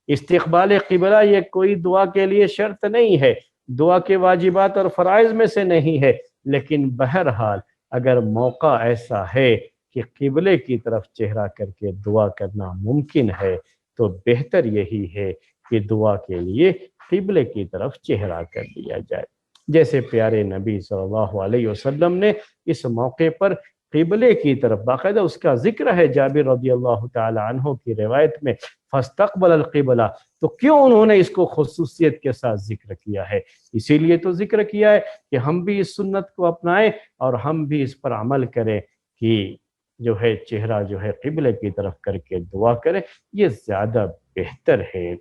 استقبال قبلہ یہ کوئی دعا کے لیے شرط نہیں ہے، دعا کے واجبات اور فرائض میں سے نہیں ہے، لیکن بہرحال اگر موقع ایسا ہے کہ قبلے کی طرف چہرہ کر کے دعا کرنا ممکن ہے تو بہتر یہی ہے کہ دعا کے لیے قبلے کی طرف چہرہ کر دیا جائے، جیسے پیارے نبی صلی اللہ علیہ وسلم نے اس موقع پر قبلے کی طرف، باقاعدہ اس کا ذکر ہے جابر رضی اللہ تعالی عنہ کی روایت میں، فاستقبل القبلہ، تو کیوں انہوں نے اس کو خصوصیت کے ساتھ ذکر کیا ہے؟ اسی لیے تو ذکر کیا ہے کہ ہم بھی اس سنت کو اپنائیں اور ہم بھی اس پر عمل کریں کہ جو ہے چہرہ جو ہے قبلے کی طرف کر کے دعا کریں، یہ زیادہ بہتر ہے۔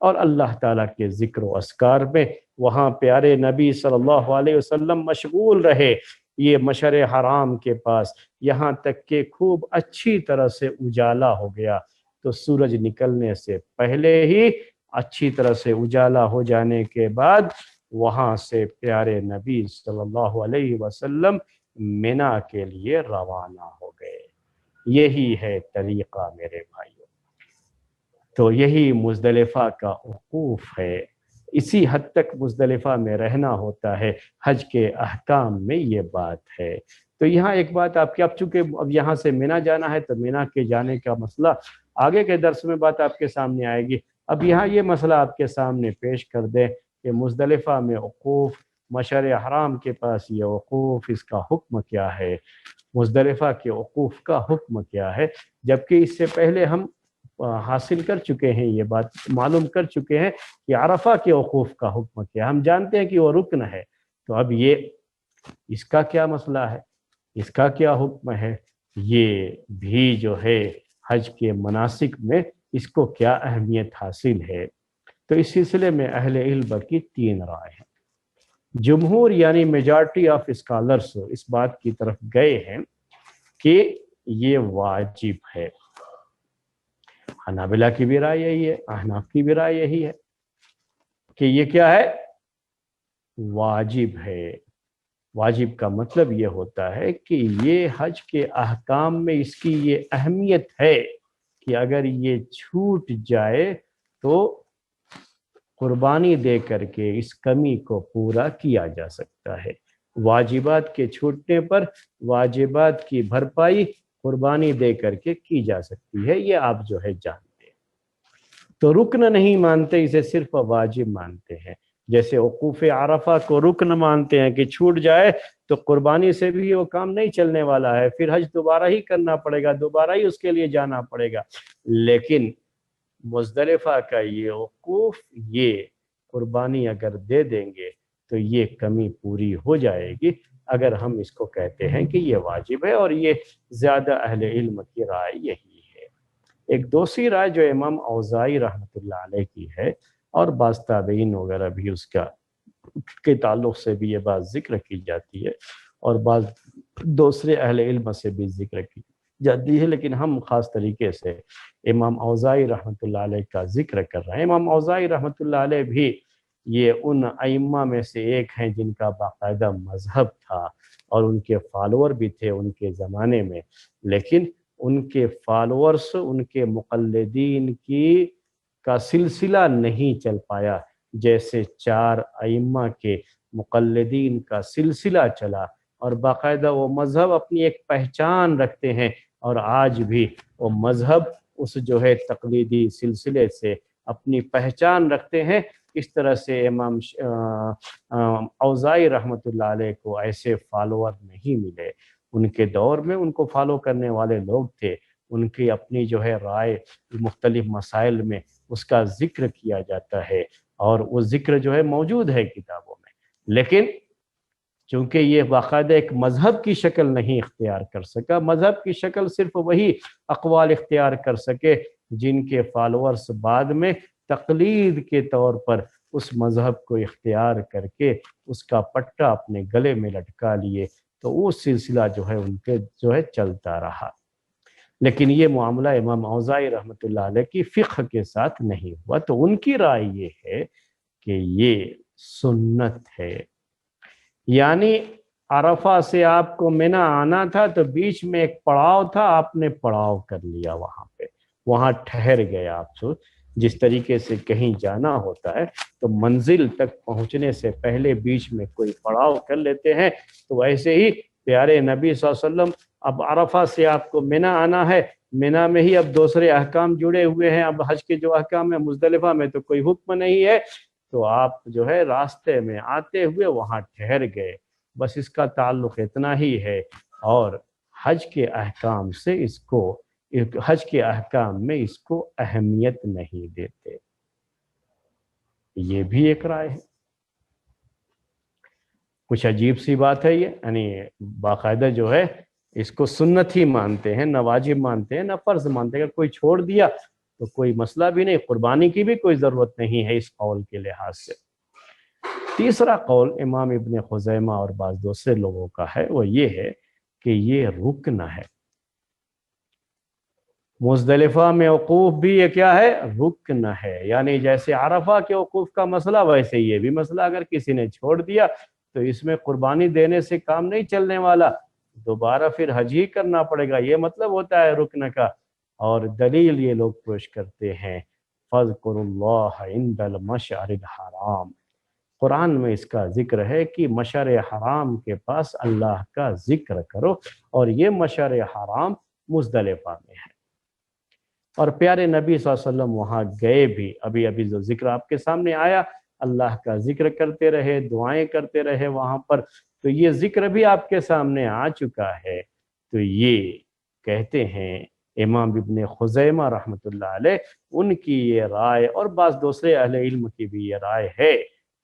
اور اللہ تعالیٰ کے ذکر و اذکار میں وہاں پیارے نبی صلی اللہ علیہ وسلم مشغول رہے، یہ مشعر حرام کے پاس، یہاں تک کہ خوب اچھی طرح سے اجالا ہو گیا، تو سورج نکلنے سے پہلے ہی اچھی طرح سے اجالا ہو جانے کے بعد وہاں سے پیارے نبی صلی اللہ علیہ وسلم منا کے لیے روانہ ہو گئے۔ یہی ہے طریقہ میرے بھائیوں۔ تو یہی مزدلفہ کا وقوف ہے، اسی حد تک مزدلفہ میں رہنا ہوتا ہے، حج کے احکام میں یہ بات ہے۔ تو یہاں ایک بات آپ کی، اب چونکہ اب یہاں سے مینا جانا ہے تو مینا کے جانے کا مسئلہ آگے کے درس میں بات آپ کے سامنے آئے گی۔ اب یہاں یہ مسئلہ آپ کے سامنے پیش کر دیں کہ مزدلفہ میں وقوف، مشعر حرام کے پاس یہ وقوف، اس کا حکم کیا ہے، مزدلفہ کے وقوف کا حکم کیا ہے، جبکہ اس سے پہلے ہم حاصل کر چکے ہیں، یہ بات معلوم کر چکے ہیں کہ عرفہ کے وقوف کا حکم کیا، ہم جانتے ہیں کہ وہ رکن ہے۔ تو اب یہ اس کا کیا مسئلہ ہے، اس کا کیا حکم ہے، یہ بھی جو ہے حج کے مناسک میں اس کو کیا اہمیت حاصل ہے۔ تو اس سلسلے میں اہل علم کی 3 رائے ہیں۔ جمہور یعنی میجارٹی آف اسکالرس اس بات کی طرف گئے ہیں کہ یہ واجب ہے۔ حنابلہ کی بھی رائے یہی ہے، احناف کی بھی رائے یہی ہے کہ یہ کیا ہے، واجب ہے۔ واجب کا مطلب یہ ہوتا ہے کہ یہ حج کے احکام میں اس کی یہ اہمیت ہے کہ اگر یہ چھوٹ جائے تو قربانی دے کر کے اس کمی کو پورا کیا جا سکتا ہے۔ واجبات کے چھوٹنے پر واجبات کی بھرپائی قربانی دے کر کے کی جا سکتی ہے، یہ آپ جو ہے جانتے ہیں۔ تو رکن نہیں مانتے، اسے صرف واجب مانتے ہیں۔ جیسے وقوف عرفہ کو رکن مانتے ہیں کہ چھوٹ جائے تو قربانی سے بھی وہ کام نہیں چلنے والا ہے، پھر حج دوبارہ ہی کرنا پڑے گا، دوبارہ ہی اس کے لیے جانا پڑے گا۔ لیکن مزدلفہ کا یہ وقوف، یہ قربانی اگر دے دیں گے تو یہ کمی پوری ہو جائے گی، اگر ہم اس کو کہتے ہیں کہ یہ واجب ہے، اور یہ زیادہ اہل علم کی رائے یہی ہے۔ ایک دوسری رائے جو امام اوزاعی رحمۃ اللہ علیہ کی ہے، اور بعض تابعین وغیرہ بھی اس کے تعلق سے بھی یہ بات ذکر کی جاتی ہے، اور بعض دوسرے اہل علم سے بھی ذکر کی جاتی ہے، لیکن ہم خاص طریقے سے امام اوزاعی رحمۃ اللہ علیہ کا ذکر کر رہے ہیں۔ امام اوزاعی رحمۃ اللہ علیہ بھی یہ ان ائمہ میں سے ایک ہیں جن کا باقاعدہ مذہب تھا، اور ان کے فالوور بھی تھے ان کے زمانے میں، لیکن ان کے فالوورز، ان کے مقلدین کا سلسلہ نہیں چل پایا جیسے 4 ائمہ کے مقلدین کا سلسلہ چلا، اور باقاعدہ وہ مذہب اپنی ایک پہچان رکھتے ہیں، اور آج بھی وہ مذہب اس جو ہے تقلیدی سلسلے سے اپنی پہچان رکھتے ہیں۔ اس طرح سے امام اوزاعی رحمۃ اللہ علیہ کو ایسے فالوور نہیں ملے۔ ان کے دور میں ان کو فالو کرنے والے لوگ تھے، ان کی اپنی جو ہے رائے مختلف مسائل میں اس کا ذکر کیا جاتا ہے، اور وہ ذکر جو ہے موجود ہے کتابوں میں، لیکن چونکہ یہ باقاعدہ ایک مذہب کی شکل نہیں اختیار کر سکا۔ مذہب کی شکل صرف وہی اقوال اختیار کر سکے جن کے فالوورز بعد میں تقلید کے طور پر اس مذہب کو اختیار کر کے اس کا پٹا اپنے گلے میں لٹکا لیے، تو وہ سلسلہ جو ہے ان کے جو ہے چلتا رہا۔ لیکن یہ معاملہ امام اوزاعی رحمۃ اللہ علیہ کی فقہ کے ساتھ نہیں ہوا، تو ان کی رائے یہ ہے کہ یہ سنت ہے۔ یعنی عرفہ سے آپ کو مینا آنا تھا تو بیچ میں ایک پڑاؤ تھا، آپ نے پڑاؤ کر لیا، وہاں پہ وہاں ٹھہر گئے آپ۔ جس طریقے سے کہیں جانا ہوتا ہے تو منزل تک پہنچنے سے پہلے بیچ میں کوئی پڑاؤ کر لیتے ہیں، تو ویسے ہی پیارے نبی صلی اللہ علیہ وسلم اب عرفہ سے آپ کو مینا آنا ہے، مینا میں ہی اب دوسرے احکام جڑے ہوئے ہیں، اب حج کے جو احکام ہیں مزدلفہ میں تو کوئی حکم نہیں ہے، تو آپ جو ہے راستے میں آتے ہوئے وہاں ٹھہر گئے، بس اس کا تعلق اتنا ہی ہے، اور حج کے احکام سے حج کے احکام میں اس کو اہمیت نہیں دیتے۔ یہ بھی ایک رائے ہے۔ کچھ عجیب سی بات ہے یہ، یعنی باقاعدہ جو ہے اس کو سنت ہی مانتے ہیں، نہ واجب مانتے ہیں نہ فرض مانتے ہیں۔ اگر کوئی چھوڑ دیا تو کوئی مسئلہ بھی نہیں، قربانی کی بھی کوئی ضرورت نہیں ہے اس قول کے لحاظ سے۔ تیسرا قول امام ابن خزیمہ اور بعض دوسرے لوگوں کا ہے، وہ یہ ہے کہ یہ رکن ہے۔ مزدلفہ میں وقوف بھی یہ کیا ہے؟ رکن ہے. یعنی جیسے عرفہ کے وقوف کا مسئلہ، ویسے یہ بھی مسئلہ اگر کسی نے چھوڑ دیا تو اس میں قربانی دینے سے کام نہیں چلنے والا، دوبارہ پھر حج ہی کرنا پڑے گا. یہ مطلب ہوتا ہے رکن کا. اور دلیل یہ لوگ پیش کرتے ہیں فَاذْكُرُوا اللَّهَ عِنْدَ الْمَشْعَرِ الْحَرَامِ. قرآن میں اس کا ذکر ہے کہ مشعر حرام کے پاس اللہ کا ذکر کرو، اور یہ مشعر حرام مزدلفہ میں ہے. اور پیارے نبی صلی اللہ علیہ وسلم وہاں گئے بھی. ابھی جو ذکر آپ کے سامنے آیا، اللہ کا ذکر کرتے رہے، دعائیں کرتے رہے وہاں پر، تو یہ ذکر بھی آپ کے سامنے آ چکا ہے. تو یہ کہتے ہیں امام ابن خزیمہ رحمۃ اللہ علیہ، ان کی یہ رائے اور بعض دوسرے اہل علم کی بھی یہ رائے ہے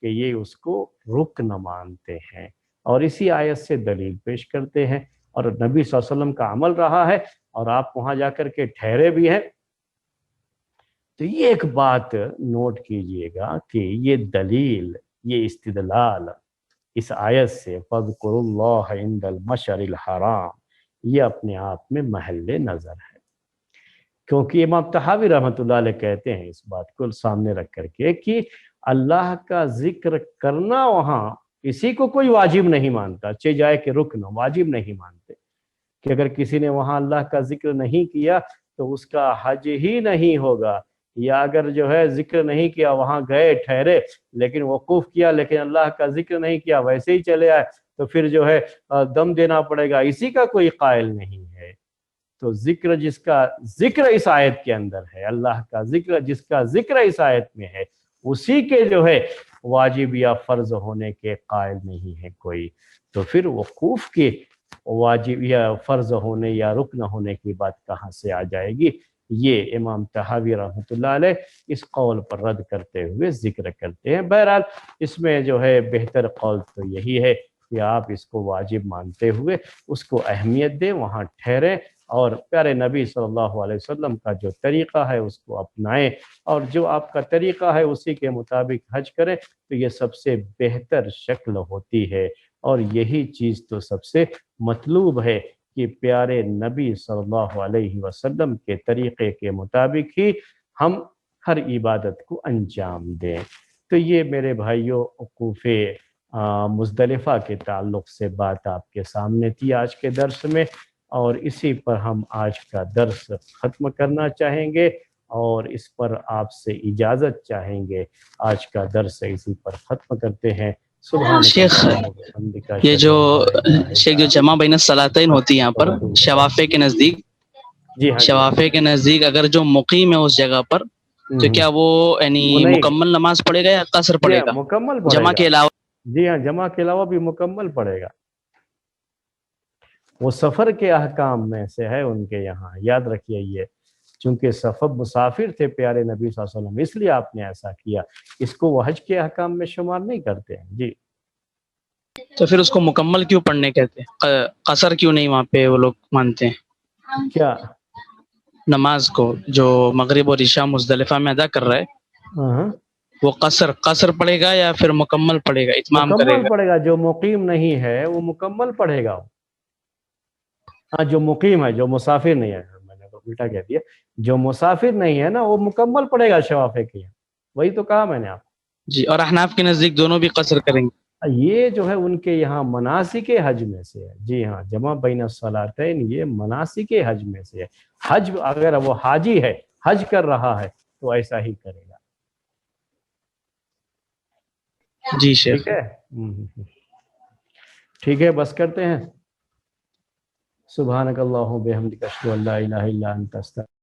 کہ یہ اس کو رکن مانتے ہیں، اور اسی آیت سے دلیل پیش کرتے ہیں. اور نبی صلی اللہ علیہ وسلم کا عمل رہا ہے، اور آپ وہاں جا کر کے ٹھہرے بھی ہیں. تو یہ ایک بات نوٹ کیجئے گا کہ یہ دلیل، یہ استدلال اس آیت سے فَاذْكُرُوا اللَّهَ عِنْدَ الْمَشْعَرِ الْحَرَامِ، یہ اپنے آپ میں محل نظر ہے. کیونکہ امام طحاوی رحمۃ اللہ علیہ کہتے ہیں اس بات کو سامنے رکھ کر کے کہ اللہ کا ذکر کرنا وہاں کسی کو کوئی واجب نہیں مانتا، چاہے جائے کہ رکن واجب نہیں مانتے، کہ اگر کسی نے وہاں اللہ کا ذکر نہیں کیا تو اس کا حج ہی نہیں ہوگا. یا اگر جو ہے ذکر نہیں کیا، وہاں گئے ٹھہرے لیکن وقوف کیا لیکن اللہ کا ذکر نہیں کیا، ویسے ہی چلے آئے، تو پھر جو ہے دم دینا پڑے گا. اسی کا کوئی قائل نہیں ہے. تو ذکر جس کا ذکر اس آیت کے اندر ہے، اللہ کا ذکر جس کا ذکر اس آیت میں ہے، اسی کے جو ہے واجب یا فرض ہونے کے قائل نہیں ہے کوئی. تو پھر وقوف کے واجب یا فرض ہونے یا رکن ہونے کی بات کہاں سے آ جائے گی؟ یہ امام طحاوی رحمۃ اللہ علیہ اس قول پر رد کرتے ہوئے ذکر کرتے ہیں. بہرحال اس میں جو ہے بہتر قول تو یہی ہے کہ آپ اس کو واجب مانتے ہوئے اس کو اہمیت دیں، وہاں ٹھہریں، اور پیارے نبی صلی اللہ علیہ وسلم کا جو طریقہ ہے اس کو اپنائیں، اور جو آپ کا طریقہ ہے اسی کے مطابق حج کریں. تو یہ سب سے بہتر شکل ہوتی ہے، اور یہی چیز تو سب سے مطلوب ہے کہ پیارے نبی صلی اللہ علیہ وسلم کے طریقے کے مطابق ہی ہم ہر عبادت کو انجام دیں. تو یہ میرے بھائیوں وقوف مزدلفہ کے تعلق سے بات آپ کے سامنے تھی آج کے درس میں، اور اسی پر ہم آج کا درس ختم کرنا چاہیں گے، اور اس پر آپ سے اجازت چاہیں گے. آج کا درس اسی پر ختم کرتے ہیں. شیخ یہ جو شیخ جو جمع بین الصلاتین ہوتی ہے یہاں پر شوافے کے نزدیک، جی ہاں، شوافے کے نزدیک اگر جو مقیم ہے اس جگہ پر، تو کیا وہ یعنی مکمل نماز پڑھے گا یا قصر پڑھے گا مکمل پڑھے جمع گا؟ کے علاوہ؟ جی ہاں، جمع کے علاوہ بھی مکمل پڑھے گا. وہ سفر کے احکام میں سے ہے ان کے یہاں، یاد رکھیے. یہ چونکہ سفر مسافر تھے پیارے نبی صلی اللہ علیہ وسلم، اس لیے آپ نے ایسا کیا. اس کو وہ حج کے احکام میں شمار نہیں کرتے ہیں. جی تو پھر اس کو مکمل کیوں پڑھنے کہتے ہیں؟ قصر کیوں نہیں وہاں پہ وہ لوگ مانتے ہیں؟ کیا نماز کو جو مغرب اور عشاء مزدلفہ میں ادا کر رہا ہے، وہ قصر پڑھے گا یا پھر مکمل پڑھے گا، اتمام کرے مکمل گا؟ پڑھے گا. جو مقیم نہیں ہے وہ مکمل پڑھے گا. ہاں، جو مقیم ہے، جو مسافر نہیں ہے، میں نے تو الٹا کہہ دیا، جو مسافر نہیں ہے نا وہ مکمل پڑھے گا شوافے کے. وہی تو کہا میں نے آپ. جی، اور احناف کے نزدیک دونوں بھی قصر کریں گے؟ یہ جو ہے ان کے یہاں مناسک حج میں سے ہے. جی ہاں، جمع بین الصلاتین یہ مناسک حج میں سے ہے. حج اگر وہ حاجی ہے، حج کر رہا ہے، تو ایسا ہی کرے گا. جی شیخ. ٹھیک ہے، ٹھیک ہے، بس کرتے ہیں. سبحانک اللہم بحمدک اشہد ان لا الہ الا انت استغفرک.